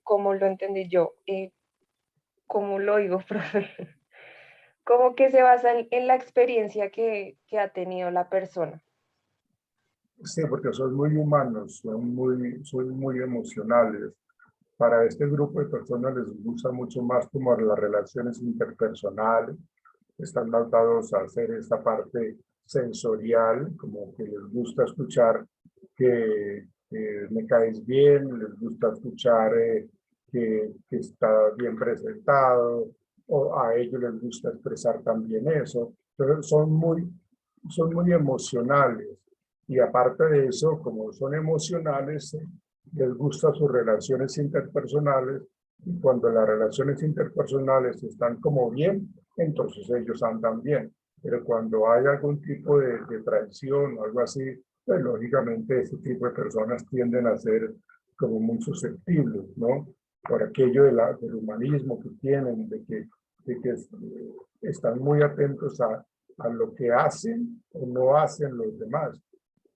como lo entendí yo, como lo digo, profe, como que se basa en la experiencia que ha tenido la persona. Sí, porque son muy humanos, son muy emocionales. Para este grupo de personas les gusta mucho más como las relaciones interpersonales, están dados a hacer esta parte sensorial, como que les gusta escuchar que me caes bien, les gusta escuchar que está bien presentado, o a ellos les gusta expresar también eso. Entonces son muy emocionales. Y aparte de eso, como son emocionales, les gustan sus relaciones interpersonales, y cuando las relaciones interpersonales están como bien, entonces ellos andan bien. Pero cuando hay algún tipo de traición o algo así, pues lógicamente este tipo de personas tienden a ser como muy susceptibles, ¿no? Por aquello del humanismo que tienen, de que están muy atentos a lo que hacen o no hacen los demás.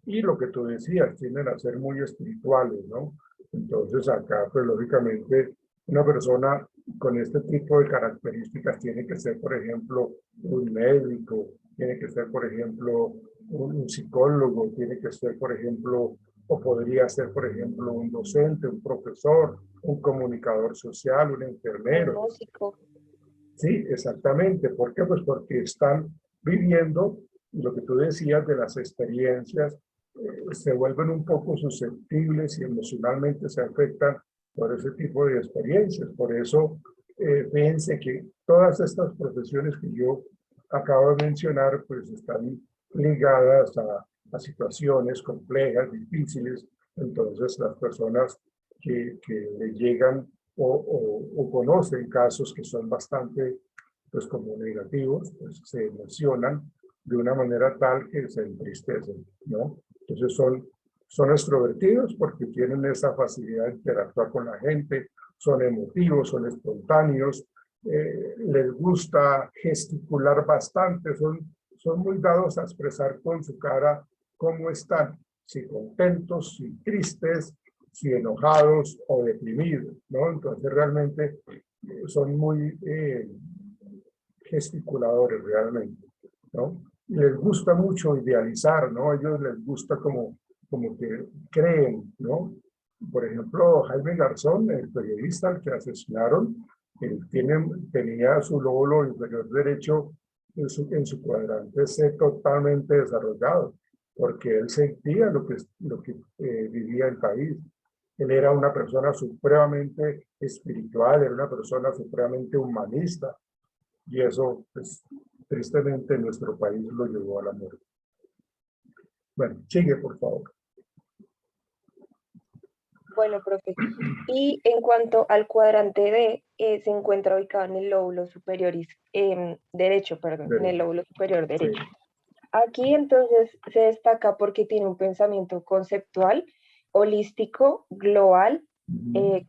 Y lo que tú decías, tienden a ser muy espirituales, ¿no? Entonces acá, pues lógicamente, una persona con este tipo de características tiene que ser, por ejemplo, un médico, tiene que ser, por ejemplo, un psicólogo, tiene que ser, por ejemplo, o podría ser, por ejemplo, un docente, un profesor, un comunicador social, un enfermero. Un músico. Sí, exactamente. ¿Por qué? Pues porque están viviendo lo que tú decías de las experiencias, se vuelven un poco susceptibles y emocionalmente se afectan por ese tipo de experiencias. Por eso, fíjense que todas estas profesiones que yo acabo de mencionar, pues están ligadas a situaciones complejas, difíciles. Entonces, las personas que le llegan o conocen casos que son bastante, pues como negativos, pues se emocionan de una manera tal que se entristecen, ¿no? Entonces son extrovertidos porque tienen esa facilidad de interactuar con la gente, son emotivos, son espontáneos, les gusta gesticular bastante, son muy dados a expresar con su cara cómo están, si contentos, si tristes, si enojados o deprimidos, ¿no? Entonces realmente son muy gesticuladores realmente, ¿no? Y les gusta mucho idealizar, ¿no? A ellos les gusta como que creen, ¿no? Por ejemplo, Jaime Garzón, el periodista al que asesinaron, él tenía su lóbulo inferior derecho en su cuadrante C totalmente desarrollado, porque él sentía lo que vivía el país. Él era una persona supremamente espiritual, era una persona supremamente humanista, y eso, pues, tristemente en nuestro país lo llevó a la muerte. Bueno, sigue, por favor. Bueno, profe. Y en cuanto al cuadrante D, se encuentra ubicado en el lóbulo superior derecho, perdón, en el lóbulo superior derecho. Sí. Aquí entonces se destaca porque tiene un pensamiento conceptual, holístico, global,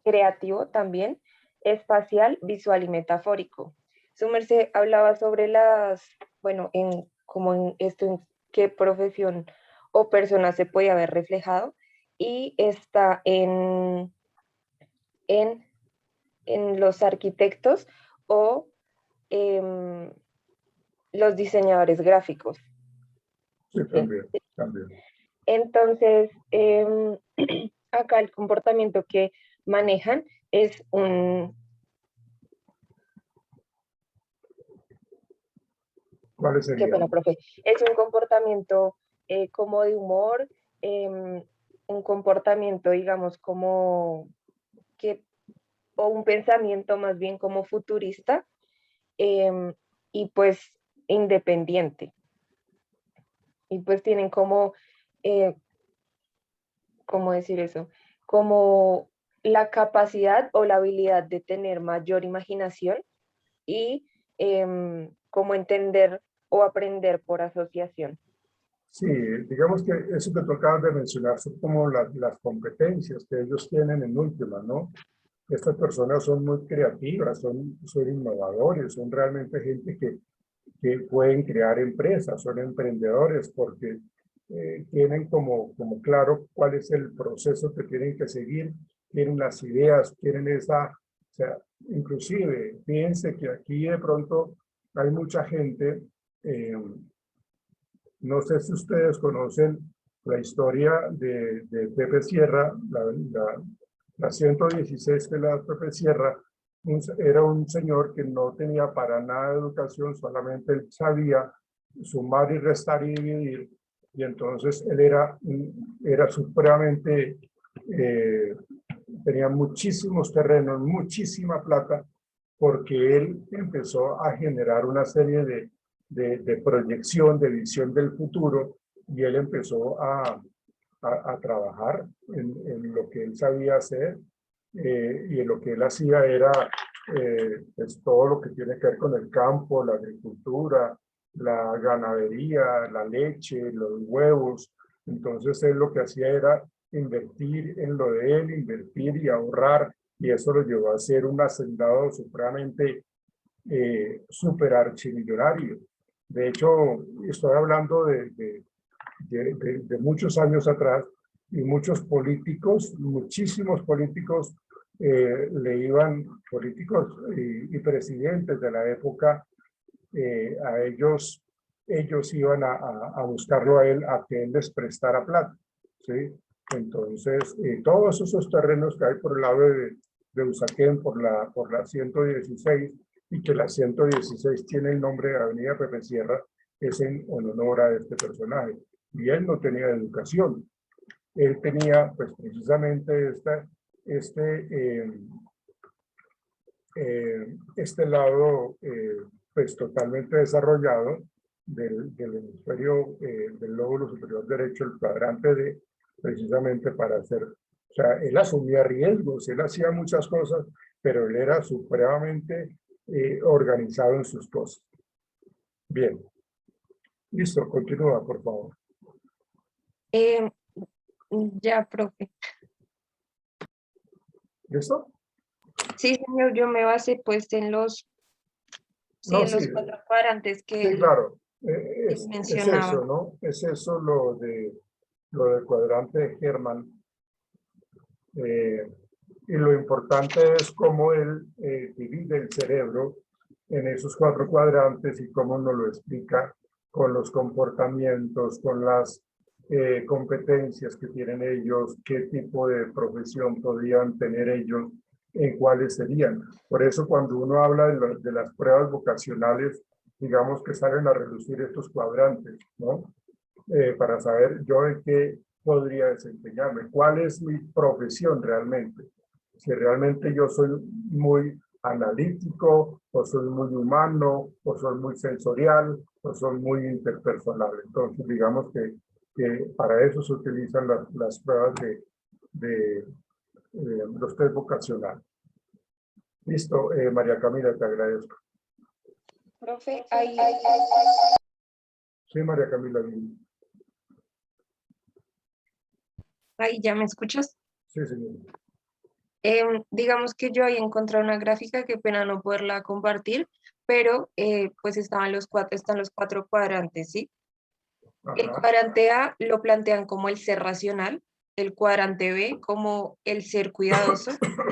creativo también, espacial, visual y metafórico. Su merced hablaba sobre bueno, en qué profesión o persona se podía haber reflejado, y está en los arquitectos o los diseñadores gráficos. Sí, también, también. Entonces, acá el comportamiento que manejan es ¿Cuáles serían? Qué pena, profe. Es un comportamiento como de humor, un comportamiento, digamos, o un pensamiento más bien como futurista, y pues independiente. Y pues tienen como, ¿cómo decir eso? Como la capacidad o la habilidad de tener mayor imaginación y como entender o aprender por asociación. Sí, digamos que eso que tú acabas de mencionar son como las competencias que ellos tienen en última, ¿no? Estas personas son muy creativas, son innovadores, son realmente gente que pueden crear empresas, son emprendedores porque tienen como claro cuál es el proceso que tienen que seguir, tienen las ideas, tienen o sea, inclusive, fíjense que aquí de pronto hay mucha gente, no sé si ustedes conocen la historia de Pepe Sierra, la 116 que la Pepe Sierra, era un señor que no tenía para nada de educación, solamente él sabía sumar y restar y dividir, y entonces él era supremamente, tenía muchísimos terrenos, muchísima plata, porque él empezó a generar una serie de proyección, de visión del futuro, y él empezó a trabajar en lo que él sabía hacer, y en lo que él hacía era pues todo lo que tiene que ver con el campo, la agricultura, la ganadería, la leche, los huevos. Entonces él lo que hacía era invertir en lo de él, invertir y ahorrar, y eso lo llevó a ser un hacendado supremamente súper archimillonario. De hecho, estoy hablando de muchos años atrás, y muchos políticos, muchísimos políticos políticos y presidentes de la época, a ellos iban a buscarlo a él, a que él les prestara plata, ¿sí? Entonces, todos esos terrenos que hay por el lado de Usaquén, por la 116, y que la 116 tiene el nombre de Avenida Pepe Sierra, es en honor a este personaje. Y él no tenía educación. Él tenía, pues, precisamente este lado, pues, totalmente desarrollado del hemisferio del lóbulo superior derecho, el cuadrante D, precisamente para hacer, o sea, él asumía riesgos, él hacía muchas cosas, pero él era supremamente organizado en sus cosas. Bien. Listo, continúa, por favor. Ya, profe. ¿Listo? Sí, señor, yo me basé pues en los, No, en sí, los 4 cuadrantes que sí, claro. él Es mencionaba. eso, ¿no? Es eso lo del cuadrante de Hermann. Y lo importante es cómo él divide el cerebro en esos 4 cuadrantes y cómo nos lo explica con los comportamientos, con las competencias que tienen ellos, qué tipo de profesión podrían tener ellos, en cuáles serían. Por eso cuando uno habla de las pruebas vocacionales, digamos que salen a reducir estos cuadrantes, ¿no? Para saber yo podría desempeñarme? ¿Cuál es mi profesión realmente? Si realmente yo soy muy analítico, o soy muy humano, o soy muy sensorial, o soy muy interpersonal. Entonces, digamos que para eso se utilizan las pruebas de los test vocacionales. Listo, María Camila, te agradezco. Profe, Sí, María Camila. ahí ya me escuchas. Sí, señor. Digamos que yo ahí encontré una gráfica, que pena no poderla compartir, pero pues están los cuatro cuadrantes, ¿sí? El Ajá. cuadrante A lo plantean como el ser racional, el cuadrante B como el ser cuidadoso,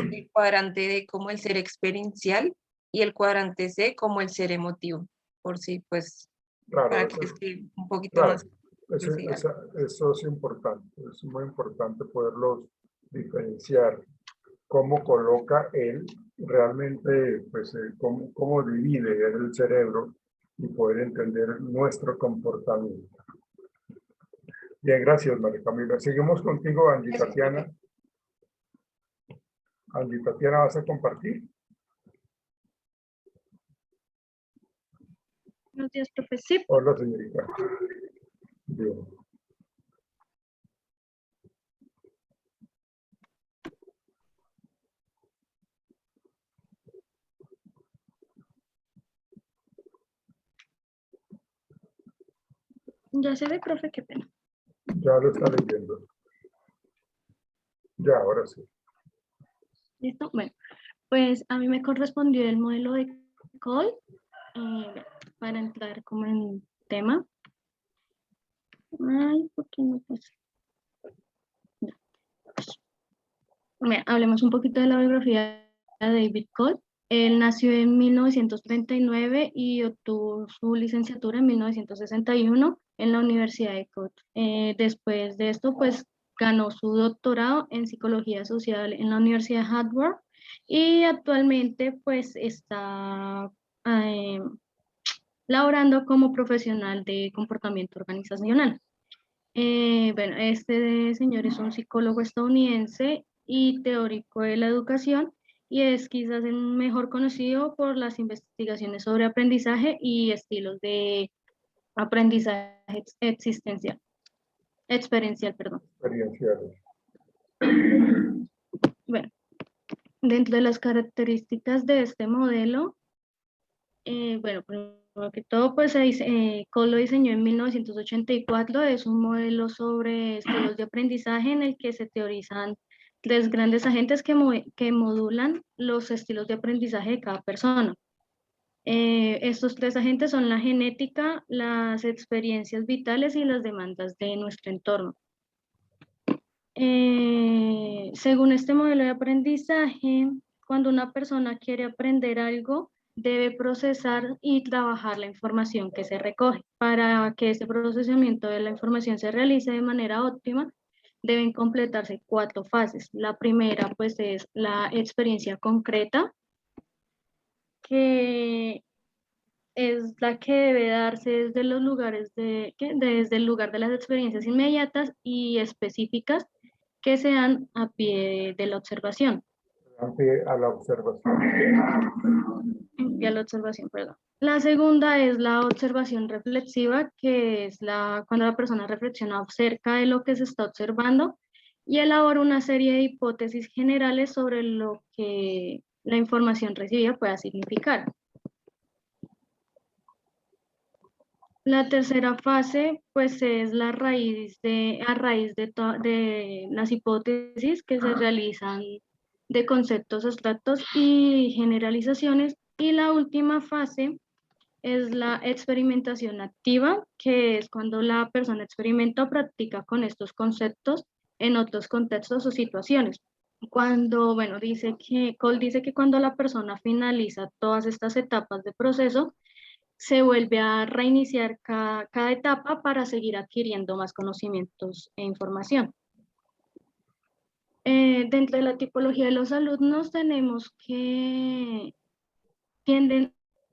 el cuadrante D como el ser experiencial y el cuadrante C como el ser emotivo, por si pues para Claro, que esté un poquito claro. más Eso, profesional. eso es importante. Es muy importante poderlos diferenciar. Cómo coloca él realmente, pues, cómo divide el cerebro y poder entender nuestro comportamiento. Bien, gracias, María Camila. Seguimos contigo, Angie Gracias, Tatiana. profe. Angie Tatiana, ¿vas a compartir? Buenos días, profe. Sí, Hola, señorita. Bien. ya se ve, profe, qué pena. Ya lo está leyendo. Ya, ahora sí. ¿Listo? Bueno, pues a mí me correspondió el modelo de Cole para entrar como en tema. Ay, ¿por qué no pasa? Ya. Mira, hablemos un poquito de la biografía de David Cole. Él nació en 1939 y obtuvo su licenciatura en 1961 en la Universidad de Code. Después de esto, pues ganó su doctorado en psicología social en la Universidad de Harvard y actualmente pues está eh, laborando como profesional de comportamiento organizacional. Bueno, este señor es un psicólogo estadounidense y teórico de la educación y es quizás el mejor conocido por las investigaciones sobre aprendizaje y estilos de aprendizaje experiencial, perdón. Experienciales. Bueno, dentro de las características de este modelo, bueno, primero que todo, pues Cole lo diseñó en 1984, es un modelo sobre estilos de aprendizaje en el que se teorizan tres grandes agentes que modulan los estilos de aprendizaje de cada persona. Estos tres agentes son la genética, las experiencias vitales y las demandas de nuestro entorno. Según este modelo de aprendizaje, cuando una persona quiere aprender algo, debe procesar y trabajar la información que se recoge. Para que ese procesamiento de la información se realice de manera óptima, deben completarse 4 fases. La primera, pues, es la experiencia concreta, que es la que debe darse desde los lugares desde el lugar de las experiencias inmediatas y específicas que se dan a pie de la observación. A la observación. Pie a la observación, perdón. La segunda es la observación reflexiva, que es cuando la persona reflexiona acerca de lo que se está observando y elabora una serie de hipótesis generales sobre lo que la información recibida pueda significar. La tercera fase, pues, es a raíz de las hipótesis que se realizan de conceptos abstractos y generalizaciones. Y la última fase es la experimentación activa, que es cuando la persona experimenta o practica con estos conceptos en otros contextos o situaciones. Bueno, Cole dice que cuando la persona finaliza todas estas etapas de proceso, se vuelve a reiniciar cada etapa para seguir adquiriendo más conocimientos e información. Dentro de la tipología de los alumnos tenemos que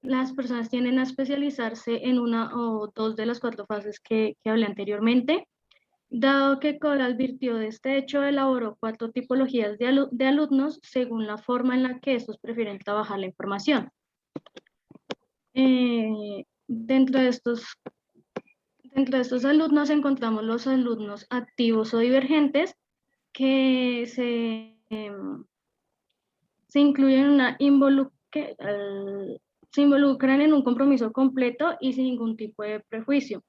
las personas tienden a especializarse en una o dos de las 4 fases que hablé anteriormente. Dado que Cole advirtió de este hecho, elaboró 4 tipologías de alumnos según la forma en la que estos prefieren trabajar la información. Dentro de estos alumnos encontramos los alumnos activos o divergentes, que se incluyen en una se involucran en un compromiso completo y sin ningún tipo de prejuicio.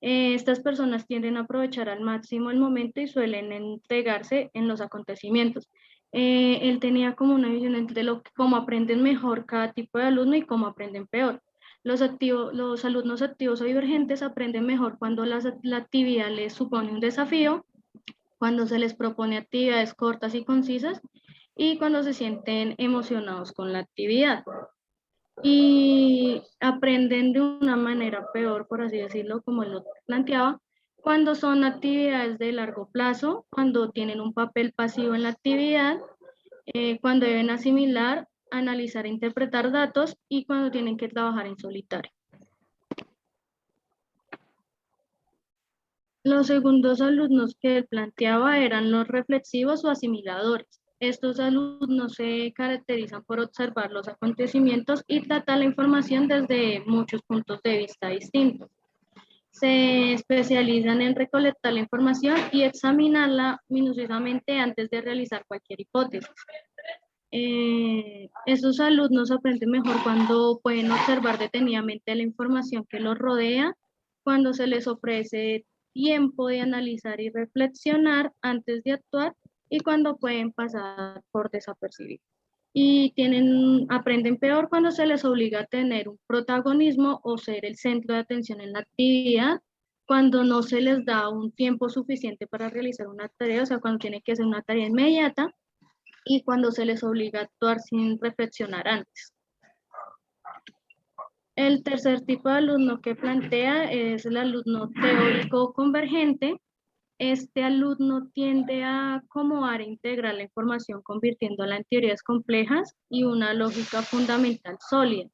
Estas personas tienden a aprovechar al máximo el momento y suelen entregarse en los acontecimientos. Él tenía como una visión entre cómo aprenden mejor cada tipo de alumno y cómo aprenden peor. Los alumnos activos o divergentes aprenden mejor cuando la actividad les supone un desafío, cuando se les propone actividades cortas y concisas y cuando se sienten emocionados con la actividad. Y aprenden de una manera peor, por así decirlo, como él lo planteaba, cuando son actividades de largo plazo, cuando tienen un papel pasivo en la actividad, cuando deben asimilar, analizar e interpretar datos y cuando tienen que trabajar en solitario. Los segundos alumnos que él planteaba eran los reflexivos o asimiladores. Estos alumnos se caracterizan por observar los acontecimientos y tratar la información desde muchos puntos de vista distintos. Se especializan en recolectar la información y examinarla minuciosamente antes de realizar cualquier hipótesis. Estos alumnos aprenden mejor cuando pueden observar detenidamente la información que los rodea, cuando se les ofrece tiempo de analizar y reflexionar antes de actuar y cuando pueden pasar por desapercibidos. Y aprenden peor cuando se les obliga a tener un protagonismo o ser el centro de atención en la actividad, cuando no se les da un tiempo suficiente para realizar una tarea, o sea, cuando tiene que ser una tarea inmediata y cuando se les obliga a actuar sin reflexionar antes. El tercer tipo de alumno que plantea es el alumno teórico convergente. Este alumno tiende a acomodar e integrar la información convirtiéndola en teorías complejas y una lógica fundamental sólida.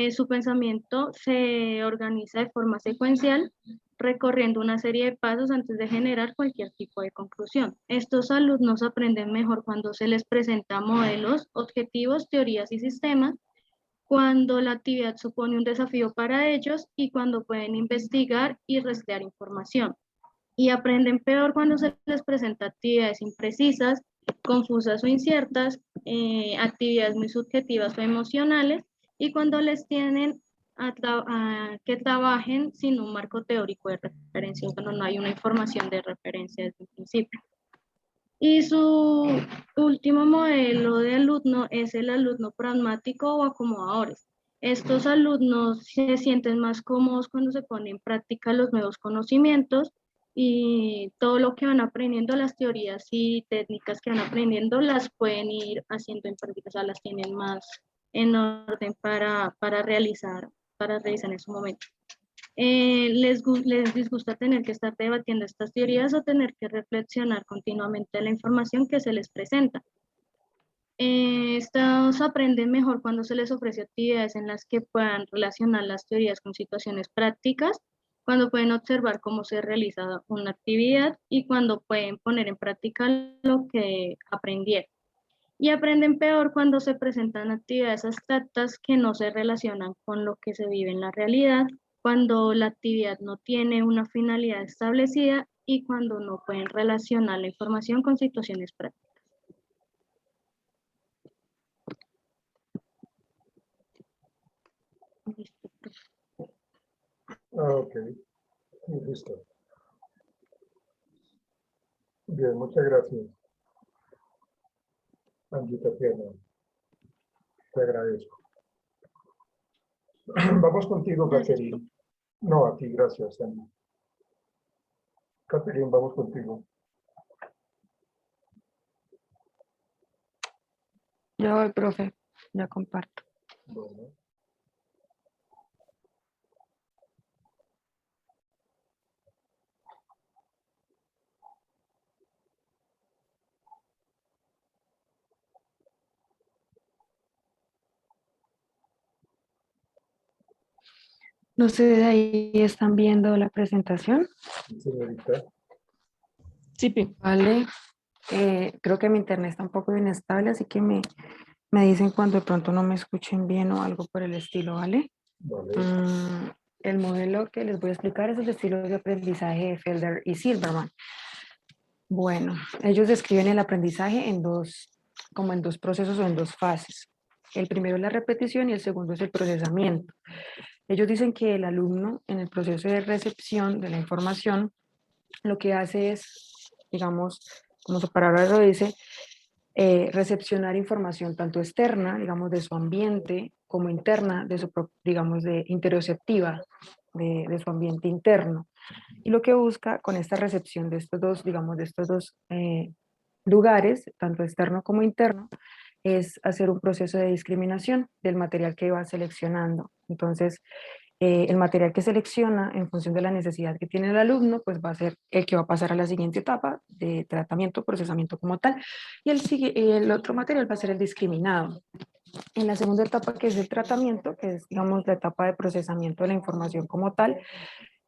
Su pensamiento se organiza de forma secuencial, recorriendo una serie de pasos antes de generar cualquier tipo de conclusión. Estos alumnos aprenden mejor cuando se les presenta modelos, objetivos, teorías y sistemas, cuando la actividad supone un desafío para ellos y cuando pueden investigar y rastrear información. Y aprenden peor cuando se les presenta actividades imprecisas, confusas o inciertas, actividades muy subjetivas o emocionales, y cuando les tienen que trabajen sin un marco teórico de referencia, cuando no hay una información de referencia desde el principio. Y su último modelo de alumno es el alumno pragmático o acomodadores. Estos alumnos se sienten más cómodos cuando se ponen en práctica los nuevos conocimientos y todo lo que van aprendiendo, las teorías y técnicas que van aprendiendo, las pueden ir haciendo en práctica, o sea, las tienen más en orden para realizar en su momento. Les disgusta tener que estar debatiendo estas teorías o tener que reflexionar continuamente la información que se les presenta. Estos aprenden mejor cuando se les ofrece actividades en las que puedan relacionar las teorías con situaciones prácticas, cuando pueden observar cómo se realiza una actividad y cuando pueden poner en práctica lo que aprendieron. Y aprenden peor cuando se presentan actividades abstractas que no se relacionan con lo que se vive en la realidad, cuando la actividad no tiene una finalidad establecida y cuando no pueden relacionar la información con situaciones prácticas. Ok, listo. Bien, muchas gracias, Angie Tatiana. Te agradezco. Vamos contigo, Catherine. No, a ti, gracias, Angie. Catherine, vamos contigo. Yo voy, profe, ya comparto. Bueno. No sé, de ahí están viendo la presentación. Señorita. Sí, Pi. Vale. Creo que mi internet está un poco inestable, así que me dicen cuando de pronto no me escuchen bien o algo por el estilo, ¿vale? Vale. El modelo que les voy a explicar es el estilo de aprendizaje de Felder y Silverman. Bueno, ellos describen el aprendizaje como en dos procesos o en dos fases. El primero es la repetición y el segundo es el procesamiento. Ellos dicen que el alumno en el proceso de recepción de la información lo que hace es, digamos, como su palabra lo dice, recepcionar información tanto externa, digamos, de su ambiente, como interna, digamos, de interoceptiva, de su ambiente interno. Y lo que busca con esta recepción de estos dos, digamos, de estos dos lugares, tanto externo como interno, es hacer un proceso de discriminación del material que va seleccionando. Entonces, el material que selecciona en función de la necesidad que tiene el alumno, pues va a ser el que va a pasar a la siguiente etapa de tratamiento, procesamiento como tal, y el otro material va a ser el discriminado. En la segunda etapa, que es el tratamiento, que es, digamos, la etapa de procesamiento de la información como tal,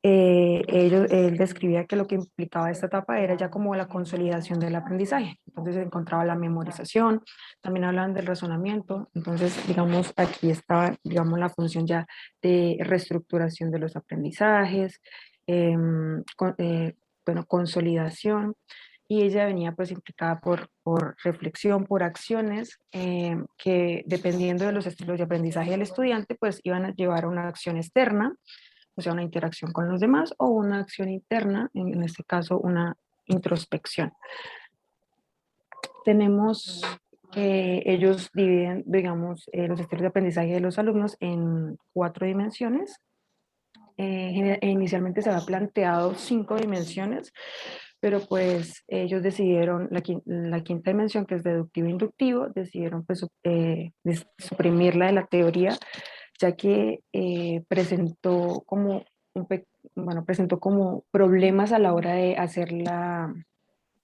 él describía que lo que implicaba esta etapa era ya como la consolidación del aprendizaje. Entonces se encontraba la memorización, también hablaban del razonamiento. Entonces, digamos, aquí estaba, digamos, la función ya de reestructuración de los aprendizajes, bueno, consolidación. Y ella venía pues implicada por reflexión, por acciones que dependiendo de los estilos de aprendizaje del estudiante, pues iban a llevar a una acción externa, o sea, una interacción con los demás, o una acción interna, en este caso una introspección. Tenemos que ellos dividen, digamos, los estilos de aprendizaje de los alumnos en 4 dimensiones. Inicialmente se había planteado 5 dimensiones, pero pues ellos decidieron, la quinta dimensión, que es deductivo-inductivo, decidieron pues suprimirla de la teoría, ya que presentó como presentó como problemas a la hora de hacer la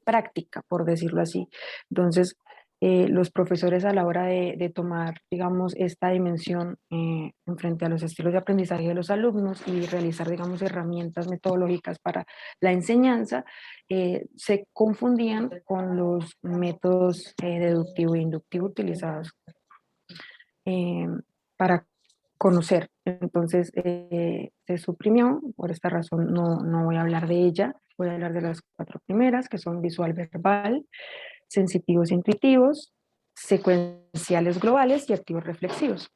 práctica, por decirlo así. Entonces, los profesores a la hora de tomar, digamos, esta dimensión en frente a los estilos de aprendizaje de los alumnos y realizar, digamos, herramientas metodológicas para la enseñanza, se confundían con los métodos deductivo e inductivo utilizados para conocer. Entonces, se suprimió, por esta razón no voy a hablar de ella, voy a hablar de las 4 primeras, que son visual verbal, sensitivos e intuitivos, secuenciales globales y activos reflexivos.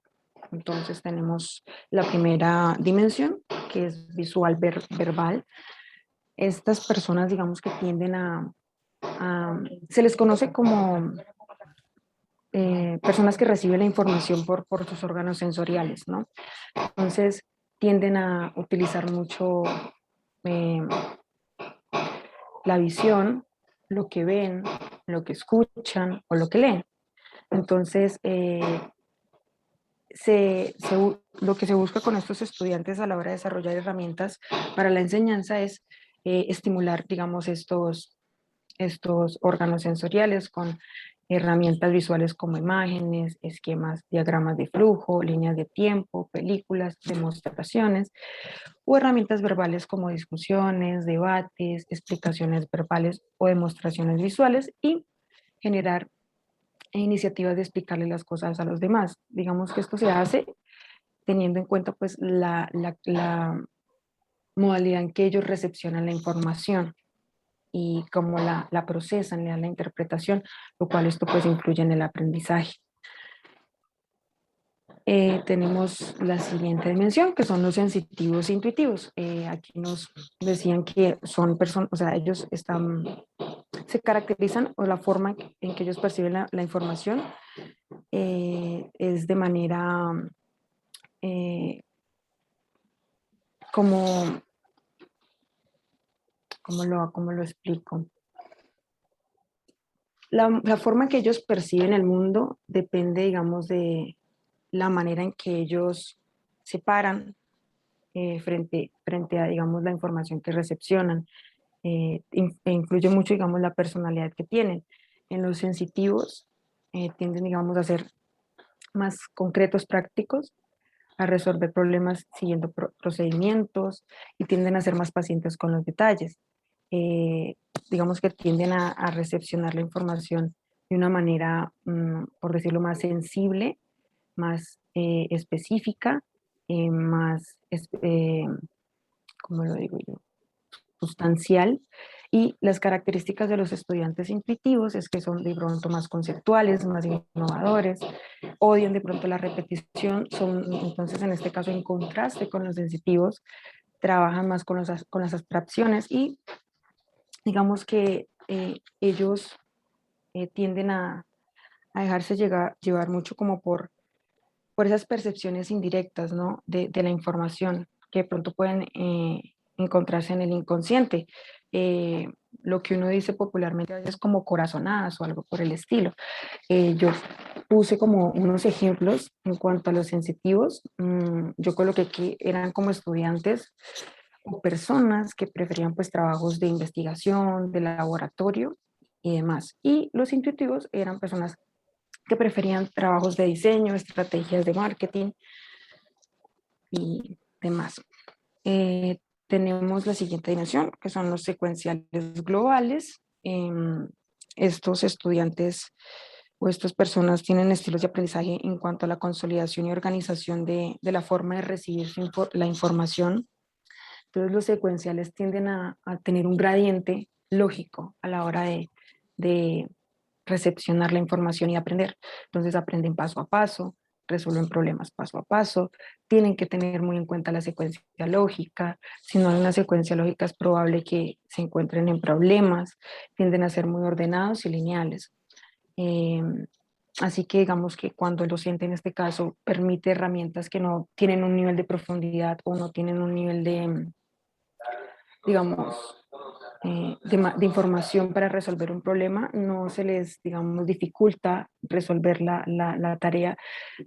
Entonces tenemos la primera dimensión, que es visual verbal. Estas personas, digamos, que tienden se les conoce como personas que reciben la información por sus órganos sensoriales, ¿no? Entonces tienden a utilizar mucho la visión, lo que ven, lo que escuchan o lo que leen. Entonces, lo que se busca con estos estudiantes a la hora de desarrollar herramientas para la enseñanza es estimular, digamos, estos órganos sensoriales con herramientas visuales como imágenes, esquemas, diagramas de flujo, líneas de tiempo, películas, demostraciones, o herramientas verbales como discusiones, debates, explicaciones verbales o demostraciones visuales, y generar iniciativas de explicarle las cosas a los demás. Digamos que esto se hace teniendo en cuenta pues la modalidad en que ellos recepcionan la información y cómo la procesan, le dan la interpretación, lo cual esto pues influye en el aprendizaje. Tenemos la siguiente dimensión, que son los sensitivos e intuitivos. Aquí nos decían que son personas, o sea, ellos se caracterizan, o la forma en que ellos perciben la información es de manera como, ¿cómo lo explico? La forma en que ellos perciben el mundo depende, digamos, de la manera en que ellos se paran frente a, digamos, la información que recepcionan. Influye mucho, digamos, la personalidad que tienen. En los sensitivos tienden, digamos, a ser más concretos, prácticos, a resolver problemas siguiendo procedimientos y tienden a ser más pacientes con los detalles. digamos que tienden a recepcionar la información de una manera, por decirlo, más sensible, más específica, más, ¿cómo lo digo yo? Sustancial. Y las características de los estudiantes intuitivos es que son de pronto más conceptuales, más innovadores, odian de pronto la repetición, son entonces en este caso en contraste con los sensitivos, trabajan más con las abstracciones y digamos que ellos tienden a dejarse llevar mucho como por esas percepciones indirectas, ¿no? De la información que de pronto pueden encontrarse en el inconsciente. Lo que uno dice popularmente a veces como corazonadas o algo por el estilo. Yo puse como unos ejemplos en cuanto a los sensitivos. Yo coloqué que eran como estudiantes o personas que preferían pues trabajos de investigación, de laboratorio y demás. Y los intuitivos eran personas que preferían trabajos de diseño, estrategias de marketing y demás. Tenemos la siguiente dimensión, que son los secuenciales globales. Estos estudiantes o estas personas tienen estilos de aprendizaje en cuanto a la consolidación y organización de la forma de recibir la información. Entonces los secuenciales tienden a tener un gradiente lógico a la hora de recepcionar la información y aprender. Entonces aprenden paso a paso, resuelven problemas paso a paso, tienen que tener muy en cuenta la secuencia lógica. Si no hay una secuencia lógica es probable que se encuentren en problemas, tienden a ser muy ordenados y lineales. Así que digamos que cuando el docente en este caso permite herramientas que no tienen un nivel de profundidad o no tienen un nivel de, digamos, de información para resolver un problema, no se les, digamos, dificulta resolver la tarea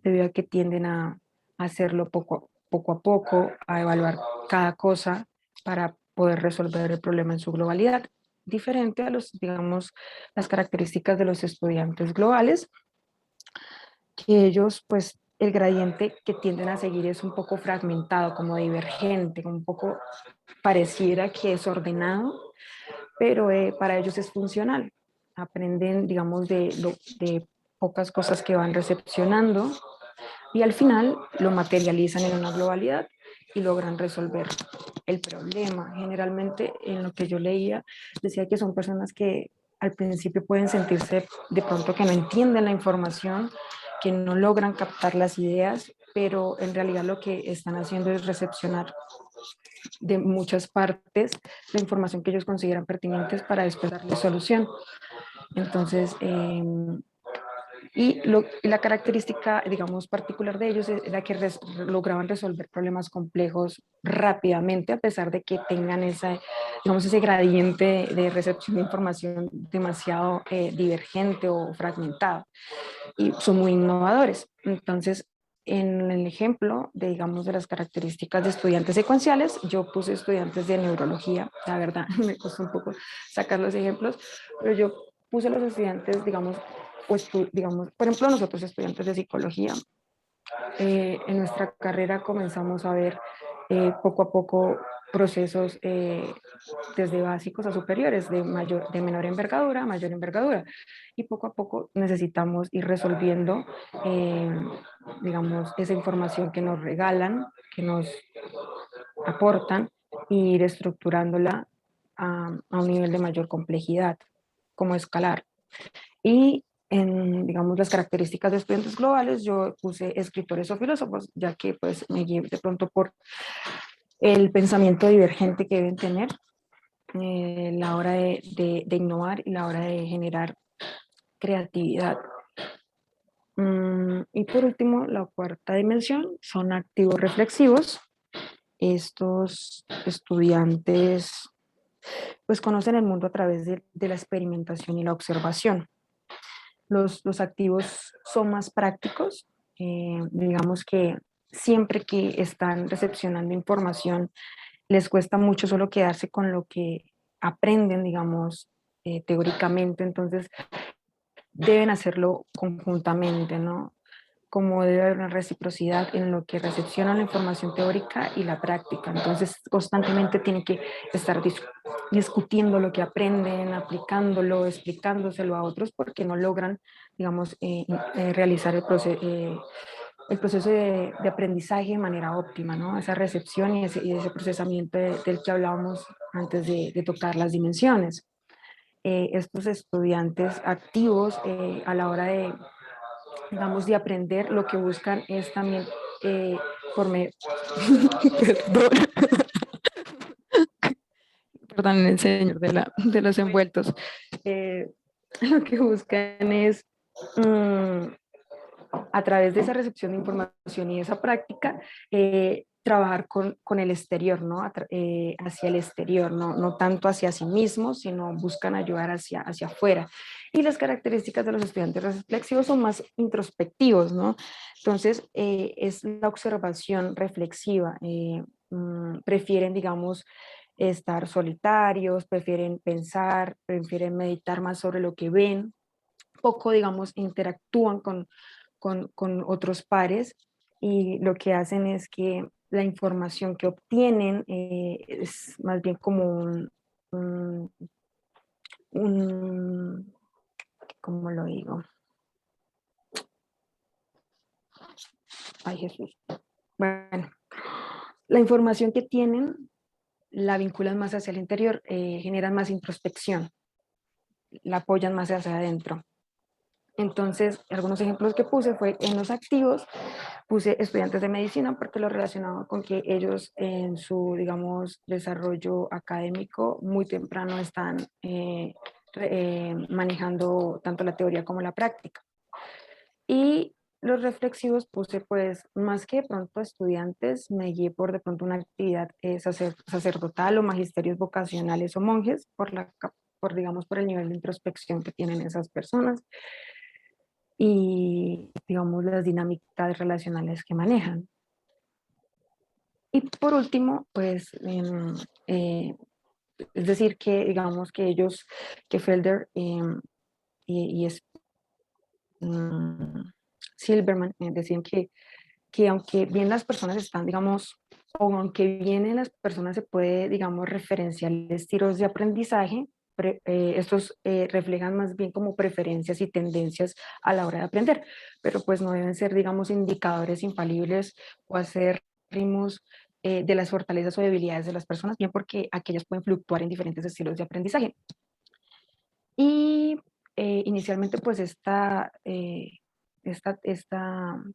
debido a que tienden a hacerlo poco a poco, a evaluar cada cosa para poder resolver el problema en su globalidad. Diferente a los, digamos, las características de los estudiantes globales, que ellos, pues, el gradiente que tienden a seguir es un poco fragmentado, como divergente, un poco pareciera que es ordenado, pero para ellos es funcional. Aprenden, digamos, de pocas cosas que van recepcionando y al final lo materializan en una globalidad y logran resolver el problema. Generalmente, en lo que yo leía, decía que son personas que al principio pueden sentirse de pronto que no entienden la información, que no logran captar las ideas, pero en realidad lo que están haciendo es recepcionar de muchas partes la información que ellos consideran pertinentes para después darle solución. Entonces, y la característica, digamos, particular de ellos era que lograban resolver problemas complejos rápidamente, a pesar de que tengan digamos, ese gradiente de recepción de información demasiado divergente o fragmentado. Y son muy innovadores. Entonces, en el ejemplo de, digamos, de las características de estudiantes secuenciales, yo puse estudiantes de neurología. La verdad, me costó un poco sacar los ejemplos, pero yo puse los estudiantes, digamos, digamos, por ejemplo, nosotros estudiantes de psicología, en nuestra carrera comenzamos a ver poco a poco procesos desde básicos a superiores, de menor envergadura a mayor envergadura. Y poco a poco necesitamos ir resolviendo, digamos, esa información que nos regalan, que nos aportan, e ir estructurándola a un nivel de mayor complejidad, como escalar. Y en, digamos, las características de estudiantes globales, yo puse escritores o filósofos, ya que pues me guié de pronto por el pensamiento divergente que deben tener la hora de innovar y la hora de generar creatividad. Y por último, la cuarta dimensión son activos reflexivos. Estos estudiantes pues conocen el mundo a través de la experimentación y la observación. Los activos son más prácticos, digamos que siempre que están recepcionando información les cuesta mucho solo quedarse con lo que aprenden, digamos, teóricamente, entonces deben hacerlo conjuntamente, ¿no? como debe haber una reciprocidad en lo que recepcionan la información teórica y la práctica. Entonces, constantemente tienen que estar discutiendo lo que aprenden, aplicándolo, explicándoselo a otros, porque no logran, digamos, realizar el proceso de aprendizaje de manera óptima, ¿no? Esa recepción y ese procesamiento del que hablábamos antes de tocar las dimensiones. Estos estudiantes activos a la hora de, digamos, de aprender, lo que buscan es también por medio... Perdón, el señor de los envueltos. Lo que buscan es, a través de esa recepción de información y esa práctica, trabajar con el exterior, ¿no? Hacia el exterior, no tanto hacia sí mismos, sino buscan ayudar hacia afuera. Y las características de los estudiantes reflexivos son más introspectivos, ¿no? Entonces, es la observación reflexiva. Prefieren, digamos, estar solitarios, prefieren pensar, prefieren meditar más sobre lo que ven, poco, digamos, interactúan con otros pares, y lo que hacen es que la información que obtienen es más bien como ¿cómo lo digo? Ay, Jesús. Bueno, la información que tienen la vinculan más hacia el interior, generan más introspección, la apoyan más hacia adentro. Entonces, algunos ejemplos que puse fue en los activos, puse estudiantes de medicina porque lo relacionaba con que ellos en su, digamos, desarrollo académico muy temprano están manejando tanto la teoría como la práctica. Y los reflexivos puse, pues, más que de pronto estudiantes, me guié por de pronto una actividad sacerdotal o magisterios vocacionales o monjes, digamos, por el nivel de introspección que tienen esas personas y, digamos, las dinámicas relacionales que manejan. Y por último, pues, es decir, que digamos que ellos, que Felder y Silberman decían que aunque bien las personas están, digamos, o aunque bien en las personas se puede, digamos, referenciar estilos de aprendizaje, estos reflejan más bien como preferencias y tendencias a la hora de aprender, pero pues no deben ser, digamos, indicadores infalibles o hacer ritmos de las fortalezas o debilidades de las personas, bien porque aquellas pueden fluctuar en diferentes estilos de aprendizaje. Y inicialmente pues esta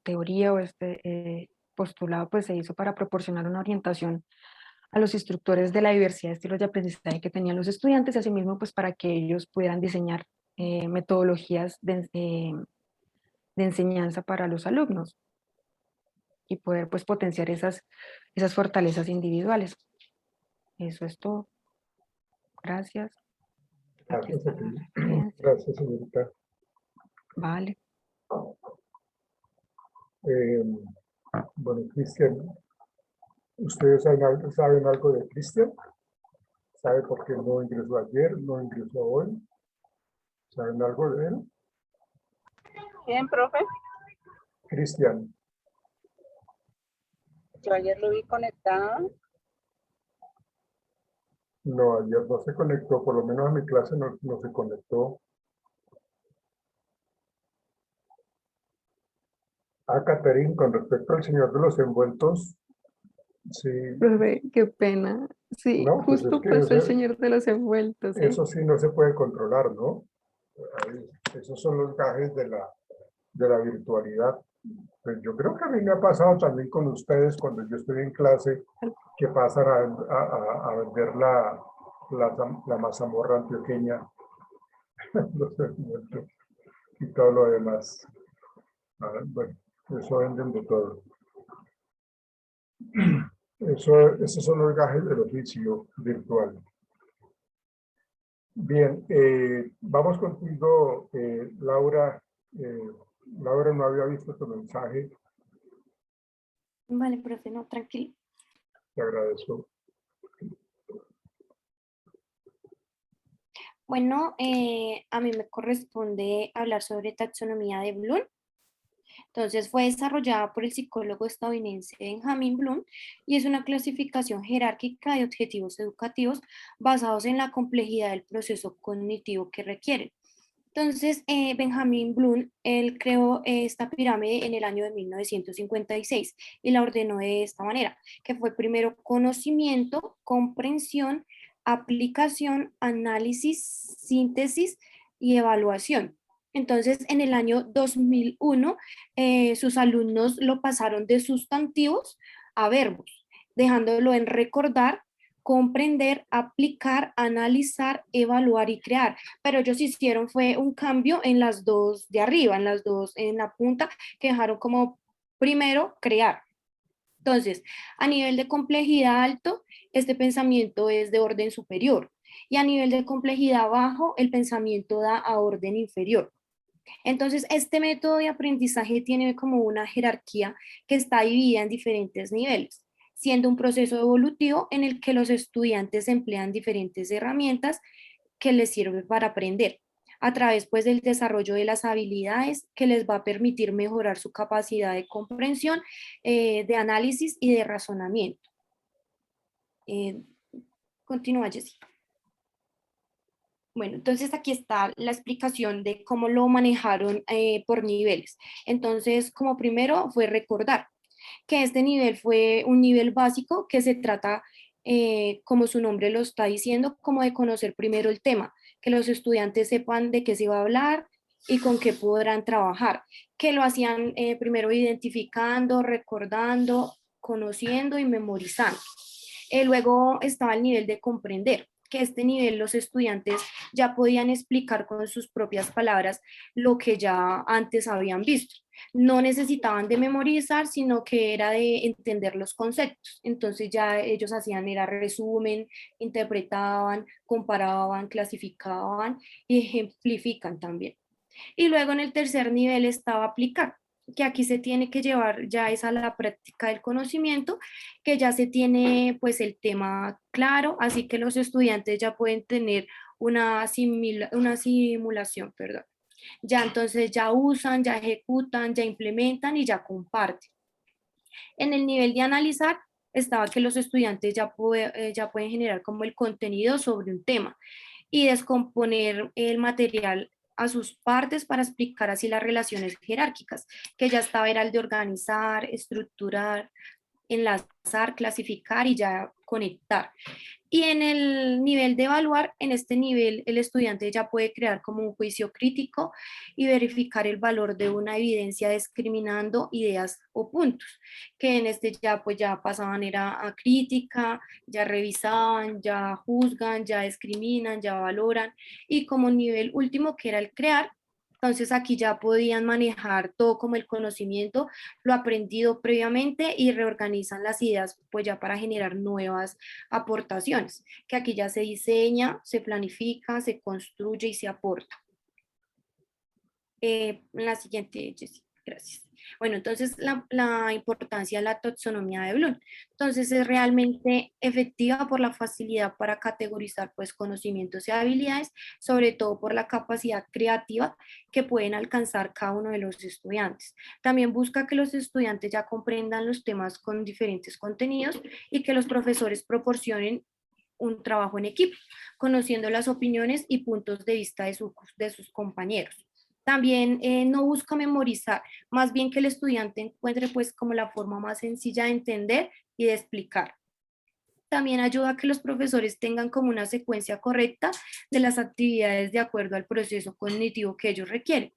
teoría o este postulado pues se hizo para proporcionar una orientación a los instructores de la diversidad de estilos de aprendizaje que tenían los estudiantes, y asimismo pues para que ellos pudieran diseñar metodologías de enseñanza para los alumnos y poder pues potenciar esas fortalezas individuales. Eso es todo. Gracias. Gracias a ti. Gracias, señorita. Vale. Bueno, Cristian, ¿ustedes saben algo de Cristian? ¿Sabe por qué no ingresó ayer, no ingresó hoy? ¿Saben algo de él? ¿Quién, profe? Cristian. Yo ayer lo vi conectado. No, ayer no se conectó, por lo menos a mi clase no se conectó. Catherine, con respecto al señor de los envueltos, sí. Profe, qué pena. Sí, No, pues justo es que pasó el señor de los envueltos. ¿Sí? eso sí no se puede controlar, ¿no? Esos son los gajes de la virtualidad. Pues yo creo que a mí me ha pasado también con ustedes cuando yo estoy en clase, que pasan a vender la mazamorra antioqueña, los envueltos y todo lo demás. Bueno, eso venden de todo. Esos son los gajes del oficio virtual. Bien, vamos contigo, Laura. Laura, no había visto tu mensaje. Vale, profe, no, tranquilo. Te agradezco. Bueno, a mí me corresponde hablar sobre taxonomía de Bloom. Entonces fue desarrollada por el psicólogo estadounidense Benjamin Bloom y es una clasificación jerárquica de objetivos educativos basados en la complejidad del proceso cognitivo que requieren. Entonces, Benjamin Bloom, él creó esta pirámide en el año de 1956 y la ordenó de esta manera, que fue primero conocimiento, comprensión, aplicación, análisis, síntesis y evaluación. Entonces, en el año 2001, sus alumnos lo pasaron de sustantivos a verbos, dejándolo en recordar, comprender, aplicar, analizar, evaluar y crear. Pero ellos hicieron fue un cambio en las dos de arriba, en las dos en la punta, que dejaron como primero crear. Entonces, a nivel de complejidad alto, este pensamiento es de orden superior y a nivel de complejidad bajo, el pensamiento da a orden inferior. Entonces, este método de aprendizaje tiene como una jerarquía que está dividida en diferentes niveles, siendo un proceso evolutivo en el que los estudiantes emplean diferentes herramientas que les sirven para aprender, a través pues del desarrollo de las habilidades que les va a permitir mejorar su capacidad de comprensión, de análisis y de razonamiento. Continúa, Jessica. Bueno, entonces aquí está la explicación de cómo lo manejaron por niveles. Entonces, como primero fue recordar que este nivel fue un nivel básico que se trata, como su nombre lo está diciendo, como de conocer primero el tema, que los estudiantes sepan de qué se va a hablar y con qué podrán trabajar, que lo hacían primero identificando, recordando, conociendo y memorizando. Luego estaba el nivel de comprender, que este nivel los estudiantes ya podían explicar con sus propias palabras lo que ya antes habían visto. No necesitaban de memorizar, sino que era de entender los conceptos. Entonces ya ellos hacían, era resumen, interpretaban, comparaban, clasificaban y ejemplifican también. Y luego en el tercer nivel estaba aplicar, que aquí se tiene que llevar ya es a la práctica del conocimiento, que ya se tiene pues el tema claro, así que los estudiantes ya pueden tener una simulación, perdón. Ya entonces ya usan, ya ejecutan, ya implementan y ya comparten. En el nivel de analizar estaba que los estudiantes ya pueden generar como el contenido sobre un tema y descomponer el material a sus partes para explicar así las relaciones jerárquicas, que ya estaba era el de organizar, estructurar, enlazar, clasificar y ya conectar. Y en el nivel de evaluar, en este nivel el estudiante ya puede crear como un juicio crítico y verificar el valor de una evidencia discriminando ideas o puntos, que en este ya pues ya pasaban era a crítica, ya revisaban, ya juzgan, ya discriminan, ya valoran, y como nivel último que era el crear, entonces aquí ya podían manejar todo como el conocimiento, lo aprendido previamente y reorganizan las ideas pues ya para generar nuevas aportaciones, que aquí ya se diseña, se planifica, se construye y se aporta. La siguiente, Jessica, gracias. Bueno, entonces la importancia de la taxonomía de Bloom. Entonces es realmente efectiva por la facilidad para categorizar pues conocimientos y habilidades, sobre todo por la capacidad creativa que pueden alcanzar cada uno de los estudiantes. También busca que los estudiantes ya comprendan los temas con diferentes contenidos y que los profesores proporcionen un trabajo en equipo, conociendo las opiniones y puntos de vista de sus compañeros. También no busca memorizar, más bien que el estudiante encuentre pues como la forma más sencilla de entender y de explicar. También ayuda a que los profesores tengan como una secuencia correcta de las actividades de acuerdo al proceso cognitivo que ellos requieren.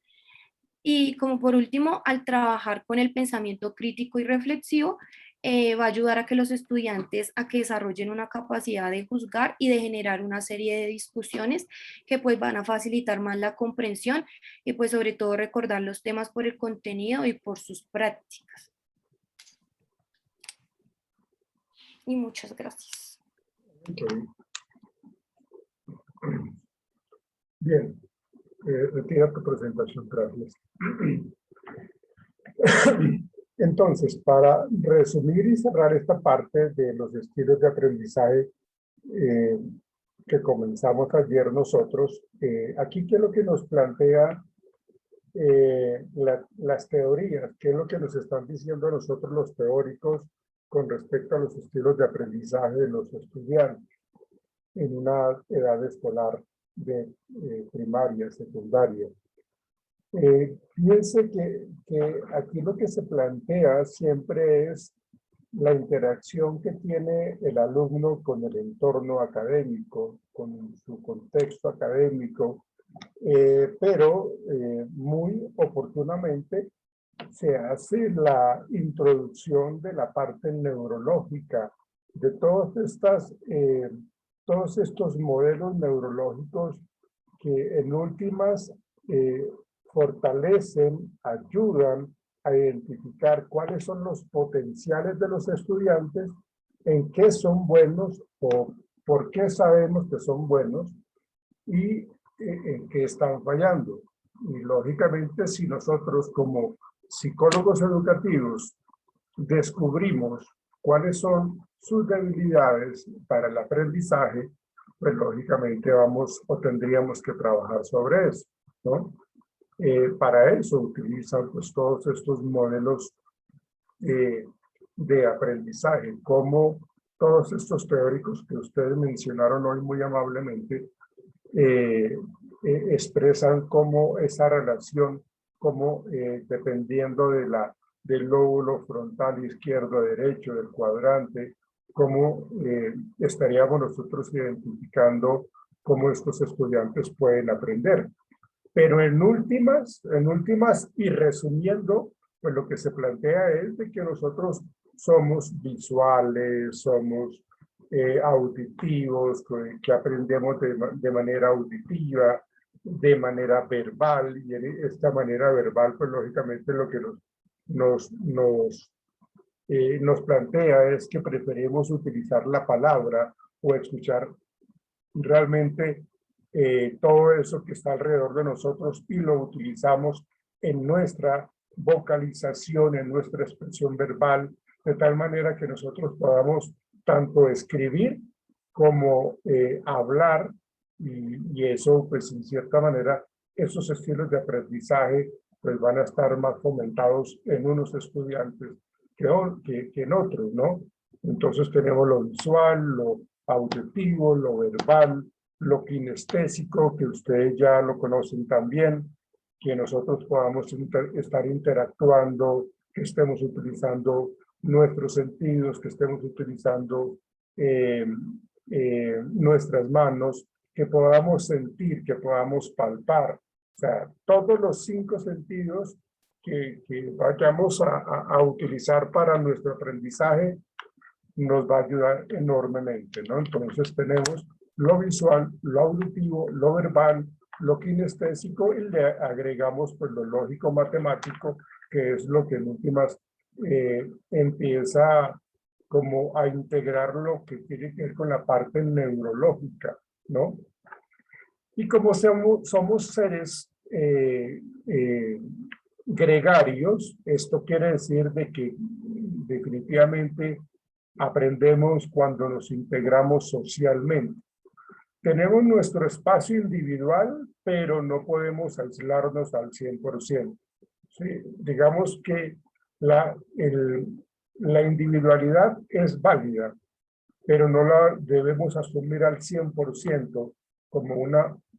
Y como por último, al trabajar con el pensamiento crítico y reflexivo, va a ayudar a que los estudiantes a que desarrollen una capacidad de juzgar y de generar una serie de discusiones que pues van a facilitar más la comprensión y pues sobre todo recordar los temas por el contenido y por sus prácticas. Y muchas gracias. Okay. Bien, retira tu presentación, gracias. Entonces, para resumir y cerrar esta parte de los estilos de aprendizaje que comenzamos ayer nosotros, aquí qué es lo que nos plantea las teorías, qué es lo que nos están diciendo a nosotros los teóricos con respecto a los estilos de aprendizaje de los estudiantes en una edad escolar de primaria, secundaria. Piense que aquí lo que se plantea siempre es la interacción que tiene el alumno con el entorno académico, con su contexto académico, pero muy oportunamente se hace la introducción de la parte neurológica de todos estos modelos neurológicos que en últimas fortalecen, ayudan a identificar cuáles son los potenciales de los estudiantes, en qué son buenos o por qué sabemos que son buenos y en qué están fallando. Y lógicamente, si nosotros como psicólogos educativos descubrimos cuáles son sus debilidades para el aprendizaje, pues lógicamente vamos o tendríamos que trabajar sobre eso, ¿no? Para eso utilizan pues todos estos modelos de aprendizaje, como todos estos teóricos que ustedes mencionaron hoy muy amablemente, expresan cómo esa relación, como dependiendo del lóbulo frontal izquierdo, derecho, del cuadrante, cómo estaríamos nosotros identificando cómo estos estudiantes pueden aprender. Pero en últimas y resumiendo, pues lo que se plantea es de que nosotros somos visuales, somos auditivos, que aprendemos de manera auditiva, de manera verbal, y en esta manera verbal, pues lógicamente lo que nos plantea es que preferimos utilizar la palabra o escuchar realmente todo eso que está alrededor de nosotros y lo utilizamos en nuestra vocalización, en nuestra expresión verbal, de tal manera que nosotros podamos tanto escribir como hablar y eso pues en cierta manera esos estilos de aprendizaje pues van a estar más fomentados en unos estudiantes que en otros, ¿no? Entonces tenemos lo visual, lo auditivo, lo verbal, lo kinestésico, que ustedes ya lo conocen también, que nosotros podamos estar interactuando, que estemos utilizando nuestros sentidos, que estemos utilizando nuestras manos, que podamos sentir, que podamos palpar. O sea, todos los 5 sentidos que vayamos a utilizar para nuestro aprendizaje nos va a ayudar enormemente, ¿no? Entonces tenemos lo visual, lo auditivo, lo verbal, lo kinestésico y le agregamos pues lo lógico matemático, que es lo que en últimas empieza como a integrar lo que tiene que ver con la parte neurológica, ¿no? Y como somos seres gregarios, esto quiere decir de que definitivamente aprendemos cuando nos integramos socialmente. Tenemos nuestro espacio individual, pero no podemos aislarnos al 100%. ¿Sí? Digamos que la individualidad es válida, pero no la debemos asumir al 100%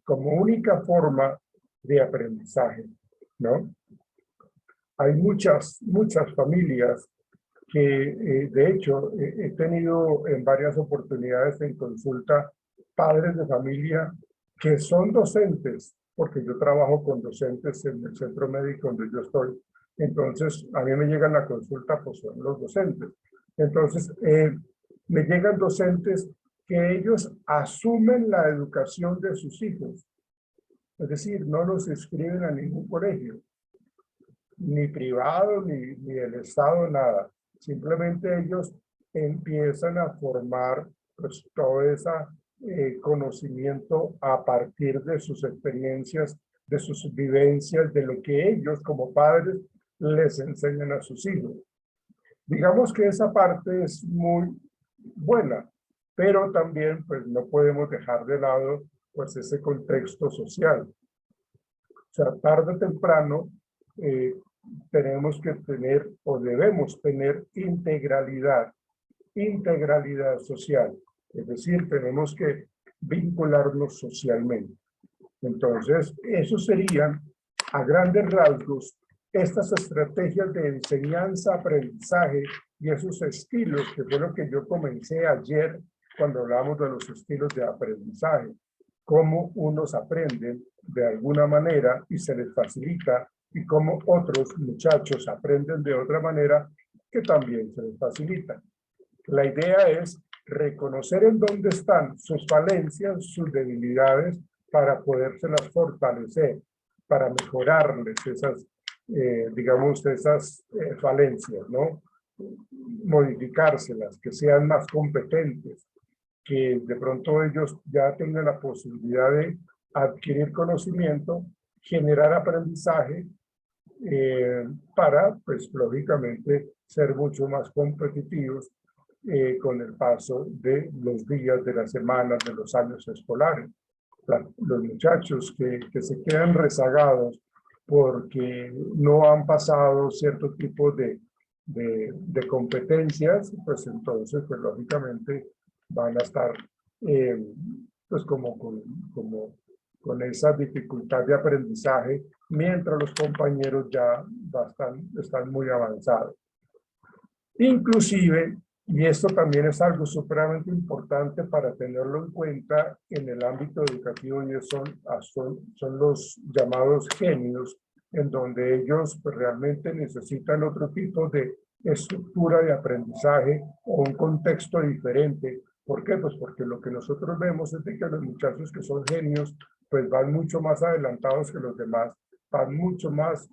como única forma de aprendizaje, ¿no? Hay muchas familias que de hecho he tenido en varias oportunidades en consulta padres de familia que son docentes, porque yo trabajo con docentes en el centro médico donde yo estoy. Entonces, a mí me llegan a la consulta, pues son los docentes. Entonces, me llegan docentes que ellos asumen la educación de sus hijos. Es decir, no los inscriben a ningún colegio, ni privado, ni del Estado, nada. Simplemente ellos empiezan a formar pues, todo ese conocimiento a partir de sus experiencias, de sus vivencias, de lo que ellos como padres les enseñan a sus hijos. Digamos que esa parte es muy buena, pero también pues no podemos dejar de lado pues ese contexto social. O sea, tarde o temprano tenemos que tener o debemos tener integralidad social. Es decir, tenemos que vincularnos socialmente. Entonces, eso serían, a grandes rasgos, estas estrategias de enseñanza, aprendizaje y esos estilos, que fue lo que yo comencé ayer cuando hablamos de los estilos de aprendizaje, cómo unos aprenden de alguna manera y se les facilita, y cómo otros muchachos aprenden de otra manera que también se les facilita. La idea es reconocer en dónde están sus falencias, sus debilidades, para podérselas fortalecer, para mejorarles esas, digamos, esas falencias, ¿no? Modificárselas, que sean más competentes, que de pronto ellos ya tengan la posibilidad de adquirir conocimiento, generar aprendizaje, para, pues, lógicamente, ser mucho más competitivos con el paso de los días, de las semanas, de los años escolares. Los muchachos que se quedan rezagados porque no han pasado cierto tipo de competencias, pues entonces, pues lógicamente van a estar pues como con esa dificultad de aprendizaje, mientras los compañeros ya están muy avanzados. Inclusive, y esto también es algo supremamente importante para tenerlo en cuenta en el ámbito educativo, y son los llamados genios, en donde ellos pues, realmente necesitan otro tipo de estructura de aprendizaje o un contexto diferente. ¿Por qué? Pues porque lo que nosotros vemos es de que los muchachos que son genios pues van mucho más adelantados que los demás, van mucho más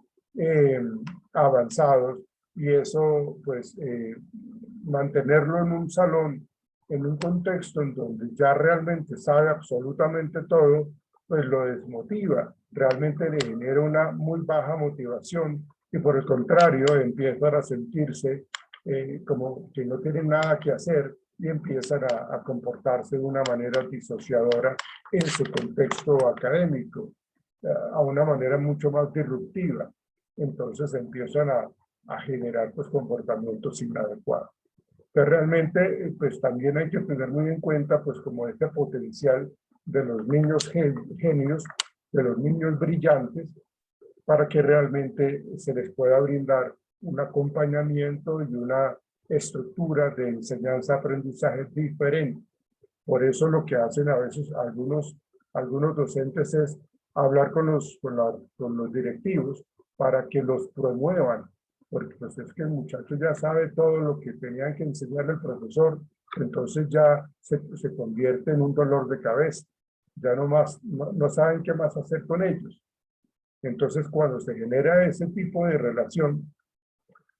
avanzados, y eso pues mantenerlo en un salón, en un contexto en donde ya realmente sabe absolutamente todo, pues lo desmotiva, realmente le genera una muy baja motivación, y por el contrario empiezan a sentirse como que no tienen nada que hacer, y empiezan a comportarse de una manera disociadora en su contexto académico, a una manera mucho más disruptiva. Entonces empiezan a generar pues comportamientos inadecuados. Pero realmente pues también hay que tener muy en cuenta pues como este potencial de los niños genios, de los niños brillantes, para que realmente se les pueda brindar un acompañamiento y una estructura de enseñanza-aprendizaje diferente. Por eso lo que hacen a veces algunos docentes es hablar con los directivos para que los promuevan, porque pues es que el muchacho ya sabe todo lo que tenían que enseñarle el profesor, entonces ya se convierte en un dolor de cabeza, ya no saben qué más hacer con ellos. Entonces cuando se genera ese tipo de relación,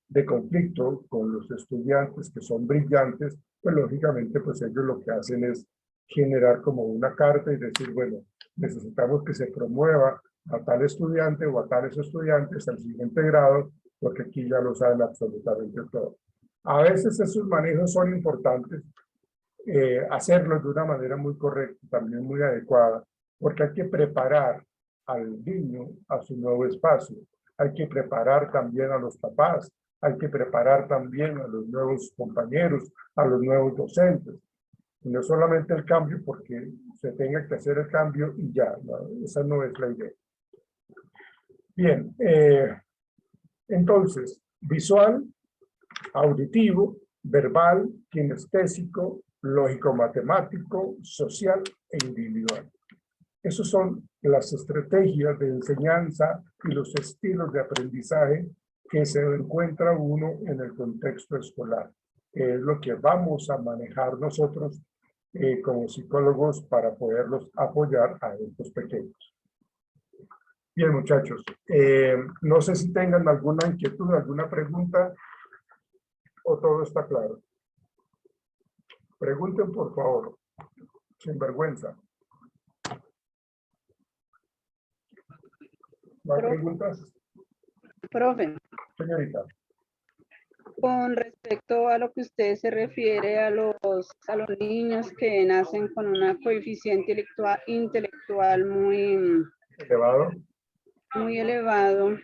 de conflicto con los estudiantes que son brillantes, pues lógicamente pues ellos lo que hacen es generar como una carta y decir, bueno, necesitamos que se promueva a tal estudiante o a tales estudiantes al siguiente grado, porque aquí ya lo saben absolutamente todo. A veces esos manejos son importantes, hacerlos de una manera muy correcta, también muy adecuada, porque hay que preparar al niño a su nuevo espacio, hay que preparar también a los papás, hay que preparar también a los nuevos compañeros, a los nuevos docentes. Y no solamente el cambio porque se tenga que hacer el cambio y ya, ¿no? Esa no es la idea. Bien, entonces, visual, auditivo, verbal, kinestésico, lógico-matemático, social e individual. Esas son las estrategias de enseñanza y los estilos de aprendizaje que se encuentra uno en el contexto escolar, que es lo que vamos a manejar nosotros como psicólogos para poderlos apoyar a estos pequeños. Bien, muchachos, no sé si tengan alguna inquietud, alguna pregunta, o todo está claro. Pregunten, por favor, sin vergüenza. ¿No hay preguntas? Profe, Señorita. con respecto a lo que usted se refiere a los niños que nacen con una coeficiente intelectual muy Elevado. muy elevado,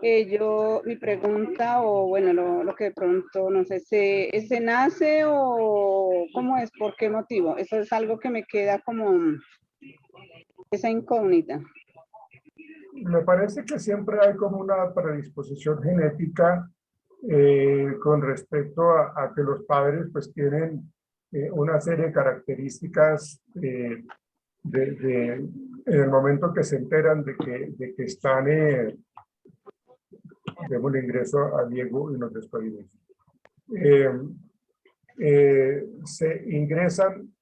mi pregunta, o bueno, lo que de pronto, no sé, ¿se nace o cómo es? ¿Por qué motivo? Eso es algo que me queda como esa incógnita. Me parece que siempre hay como una predisposición genética con respecto a que los padres pues tienen una serie de características en el momento que se enteran de que están demos el ingreso a Diego y nos despedimos. Se ingresan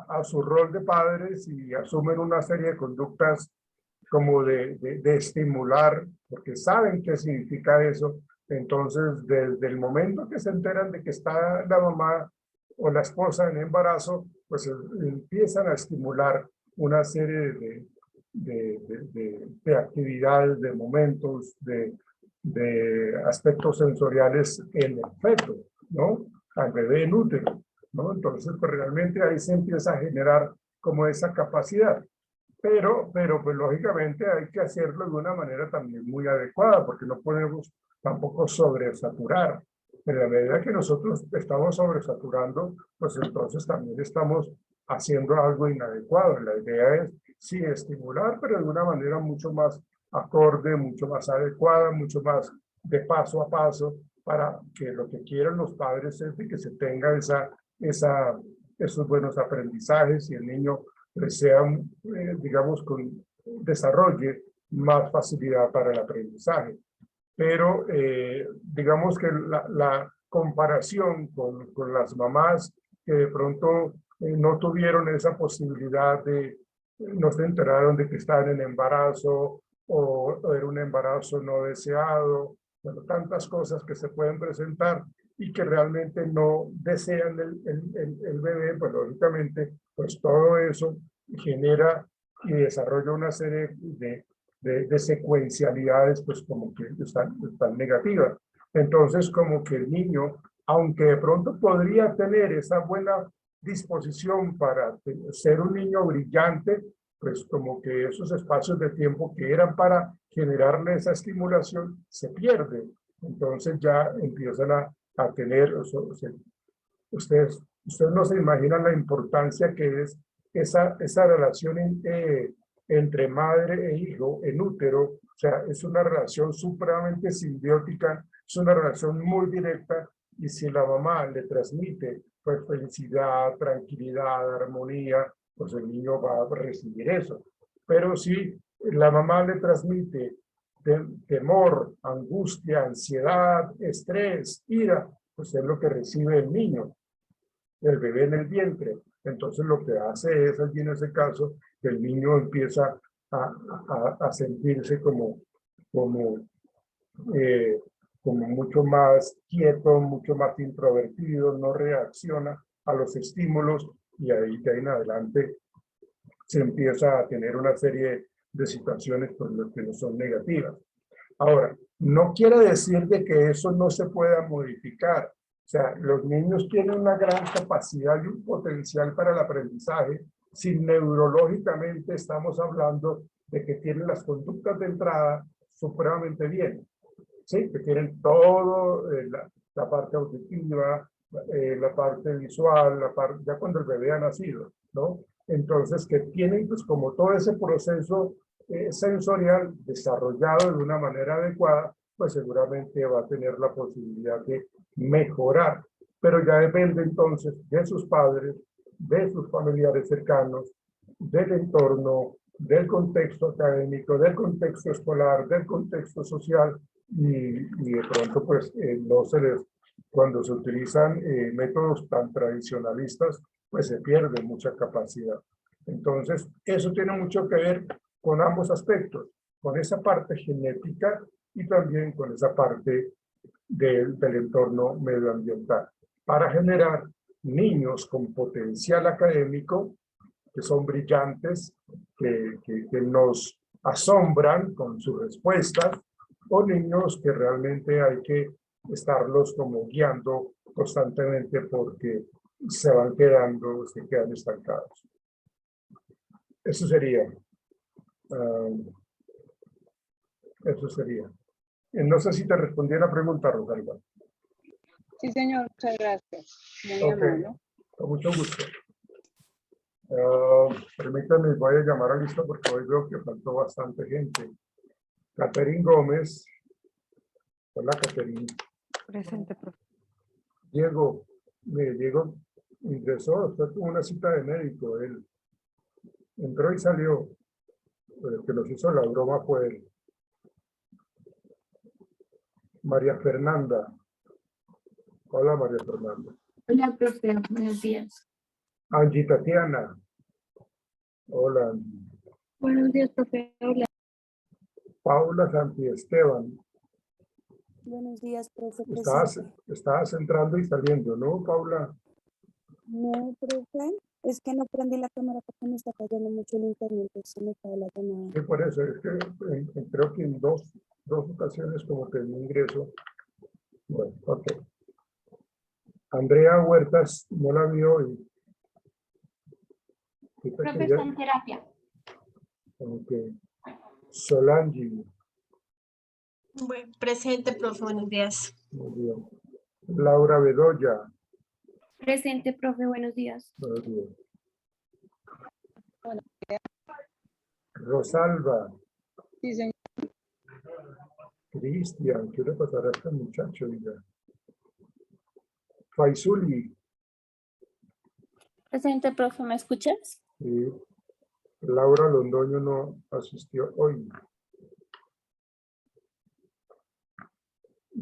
a su rol de padres y asumen una serie de conductas como de estimular, porque saben qué significa eso. Entonces, desde el momento que se enteran de que está la mamá o la esposa en embarazo, pues empiezan a estimular una serie de actividades, de momentos, de aspectos sensoriales en el feto, ¿no? Al bebé en útero, ¿no? Entonces, pues realmente ahí se empieza a generar como esa capacidad. Pero pues lógicamente hay que hacerlo de una manera también muy adecuada, porque no podemos tampoco sobresaturar. En la medida que nosotros estamos sobresaturando, pues entonces también estamos haciendo algo inadecuado. La idea es, sí, estimular, pero de una manera mucho más acorde, mucho más adecuada, mucho más de paso a paso, para que lo que quieran los padres es de que se tenga esos buenos aprendizajes y el niño sea, digamos, desarrolle más facilidad para el aprendizaje. Pero digamos que la comparación con las mamás que de pronto no tuvieron esa posibilidad no se enteraron de que estaban en embarazo o era un embarazo no deseado, bueno, tantas cosas que se pueden presentar y que realmente no desean el bebé, pues lógicamente, pues todo eso genera y desarrolla una serie de secuencialidades, pues como que están negativas. Entonces, como que el niño, aunque de pronto podría tener esa buena disposición para ser un niño brillante, pues como que esos espacios de tiempo que eran para generarle esa estimulación se pierden. Entonces ya empiezan a tener, ustedes no se imaginan la importancia que es esa relación entre madre e hijo en útero. O sea, es una relación supremamente simbiótica, es una relación muy directa, y si la mamá le transmite pues felicidad, tranquilidad, armonía, pues el niño va a recibir eso. Pero si la mamá le transmite temor, angustia, ansiedad, estrés, ira, pues es lo que recibe el niño, el bebé en el vientre. Entonces lo que hace es, allí en ese caso, que el niño empieza a sentirse como mucho más quieto, mucho más introvertido, no reacciona a los estímulos, y ahí de ahí en adelante se empieza a tener una serie de situaciones por las que no son negativas. Ahora, no quiere decir de que eso no se pueda modificar. O sea, los niños tienen una gran capacidad y un potencial para el aprendizaje si neurológicamente estamos hablando de que tienen las conductas de entrada supremamente bien. Sí, que tienen todo, la parte auditiva, la parte visual, ya cuando el bebé ha nacido, ¿no? Entonces, que tienen pues como todo ese proceso sensorial desarrollado de una manera adecuada, pues seguramente va a tener la posibilidad de mejorar. Pero ya depende entonces de sus padres, de sus familiares cercanos, del entorno, del contexto académico, del contexto escolar, del contexto social, y de pronto pues no se les, cuando se utilizan métodos tan tradicionalistas, pues se pierde mucha capacidad. Entonces, eso tiene mucho que ver con ambos aspectos, con esa parte genética y también con esa parte del entorno medioambiental, para generar niños con potencial académico, que son brillantes, que nos asombran con sus respuestas, o niños que realmente hay que estarlos como guiando constantemente porque se quedan estancados. Eso sería. Eso sería. No sé si te respondí a la pregunta, Rosalba. Sí, señor, muchas gracias. Muy Ok, amable. con mucho gusto. Permítanme, voy a llamar a lista porque hoy veo que faltó bastante gente. Caterín Gómez. Hola, Caterín. Presente, profe. Diego, mire, Diego ingresó, usted tuvo una cita de médico, él entró y salió, pero el que nos hizo la broma fue él. María Fernanda. Hola, María Fernanda. Hola, profe, buenos días. Angie Tatiana. Hola, Angie. Buenos días, profe. Hola. Paula Santiesteban. Buenos días, profe. Estabas entrando y saliendo, ¿no, Paula? No, profe, es que no prendí la cámara porque me está cayendo mucho el internet, se me cae la llamada. Sí, por eso, es que creo que en dos ocasiones como que mi ingreso. Bueno, ok. Andrea Huertas, no la vi hoy. Profe, está en terapia. Ok. Solange. Bueno, presente, profe, buenos días. Muy bien. Laura Bedoya. Presente, profe, buenos días. Buenos días. Rosalba. Sí, señor. Cristian, ¿qué le pasará a este muchacho? Diga. Faisuli. Presente, profe, ¿me escuchas? Sí. Laura Londoño no asistió hoy.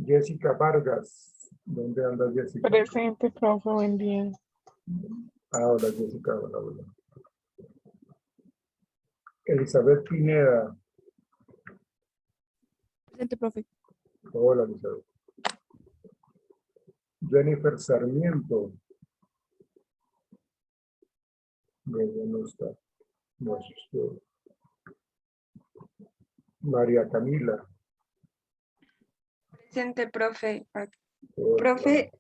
Jessica Vargas. ¿Dónde anda Jessica? Presente, profe, buen día. Hola, Jessica. Hola. Elizabeth Pineda. Presente, profe. Hola, Elizabeth. Jennifer Sarmiento. No está. No asistió. María Camila. Presente, profe. Hola. Profe,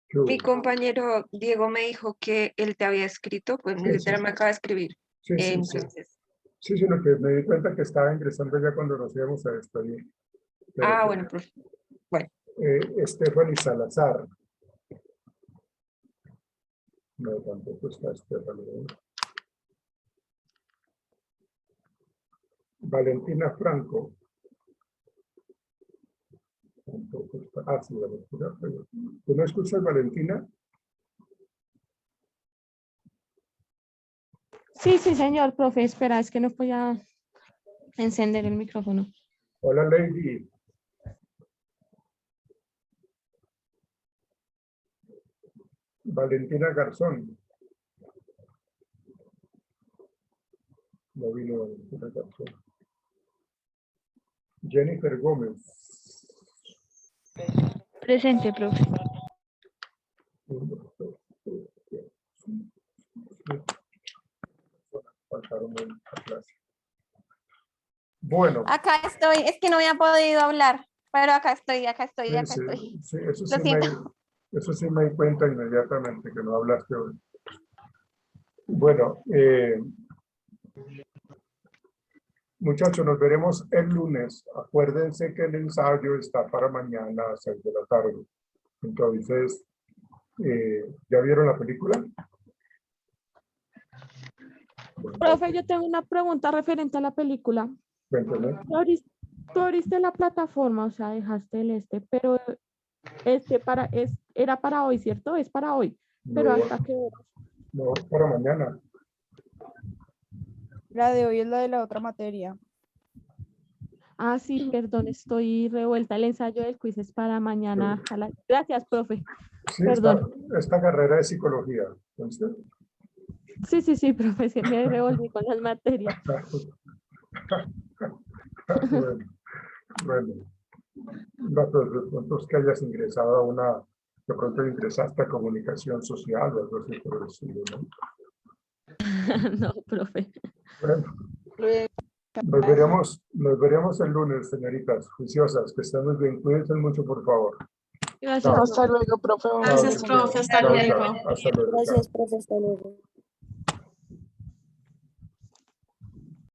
¿Qué hubo? mi compañero Diego me dijo que él te había escrito, pues Sí, literal sí. me acaba de escribir. Sí. Entonces, Sí, sino que me di cuenta que estaba ingresando ya cuando nos íbamos a despedir. Pero, bueno, profe. Bueno. Stephanie Salazar. No, tampoco está Stephanie. Valentina Franco. Tampoco está. Sí, Valentina. ¿Tú no escuchas, Valentina? Sí, señor, profe. Espera, es que no voy a encender el micrófono. Hola, Lady. Valentina Garzón. No vino Valentina Garzón. Jennifer Gómez. Presente, profe. Faltaron en la clase. Bueno. Acá estoy, es que no había podido hablar, pero acá estoy. Sí, eso sí me di cuenta inmediatamente que no hablaste hoy. Bueno, muchachos, nos veremos el lunes. Acuérdense que el ensayo está para mañana a 6 de la tarde. Entonces, ¿ya vieron la película? Bueno, Profe, yo tengo una pregunta referente a la película. cuéntame. Tú abriste la plataforma, o sea, dejaste el pero era para hoy, ¿cierto? Es para hoy. Pero No, ¿hasta qué hora? no, para mañana. La de hoy es la de la otra materia. Ah, sí, perdón, estoy revuelta. El ensayo del quiz es para mañana. Gracias, profe. Sí, Perdón. esta carrera de psicología. ¿Entonces? Sí, profe, se me revolví con las materias. Bueno. No, pero de pronto es que hayas ingresado a una, de pronto ingresaste a comunicación social o algo así por el estilo, ¿no? No, profe. Bueno, nos veremos el lunes, señoritas juiciosas, que estén muy bien. Cuídense mucho, por favor. Gracias. Hasta luego, profe. Gracias, profe. Hasta luego. Hasta luego. Gracias, profe. Hasta luego.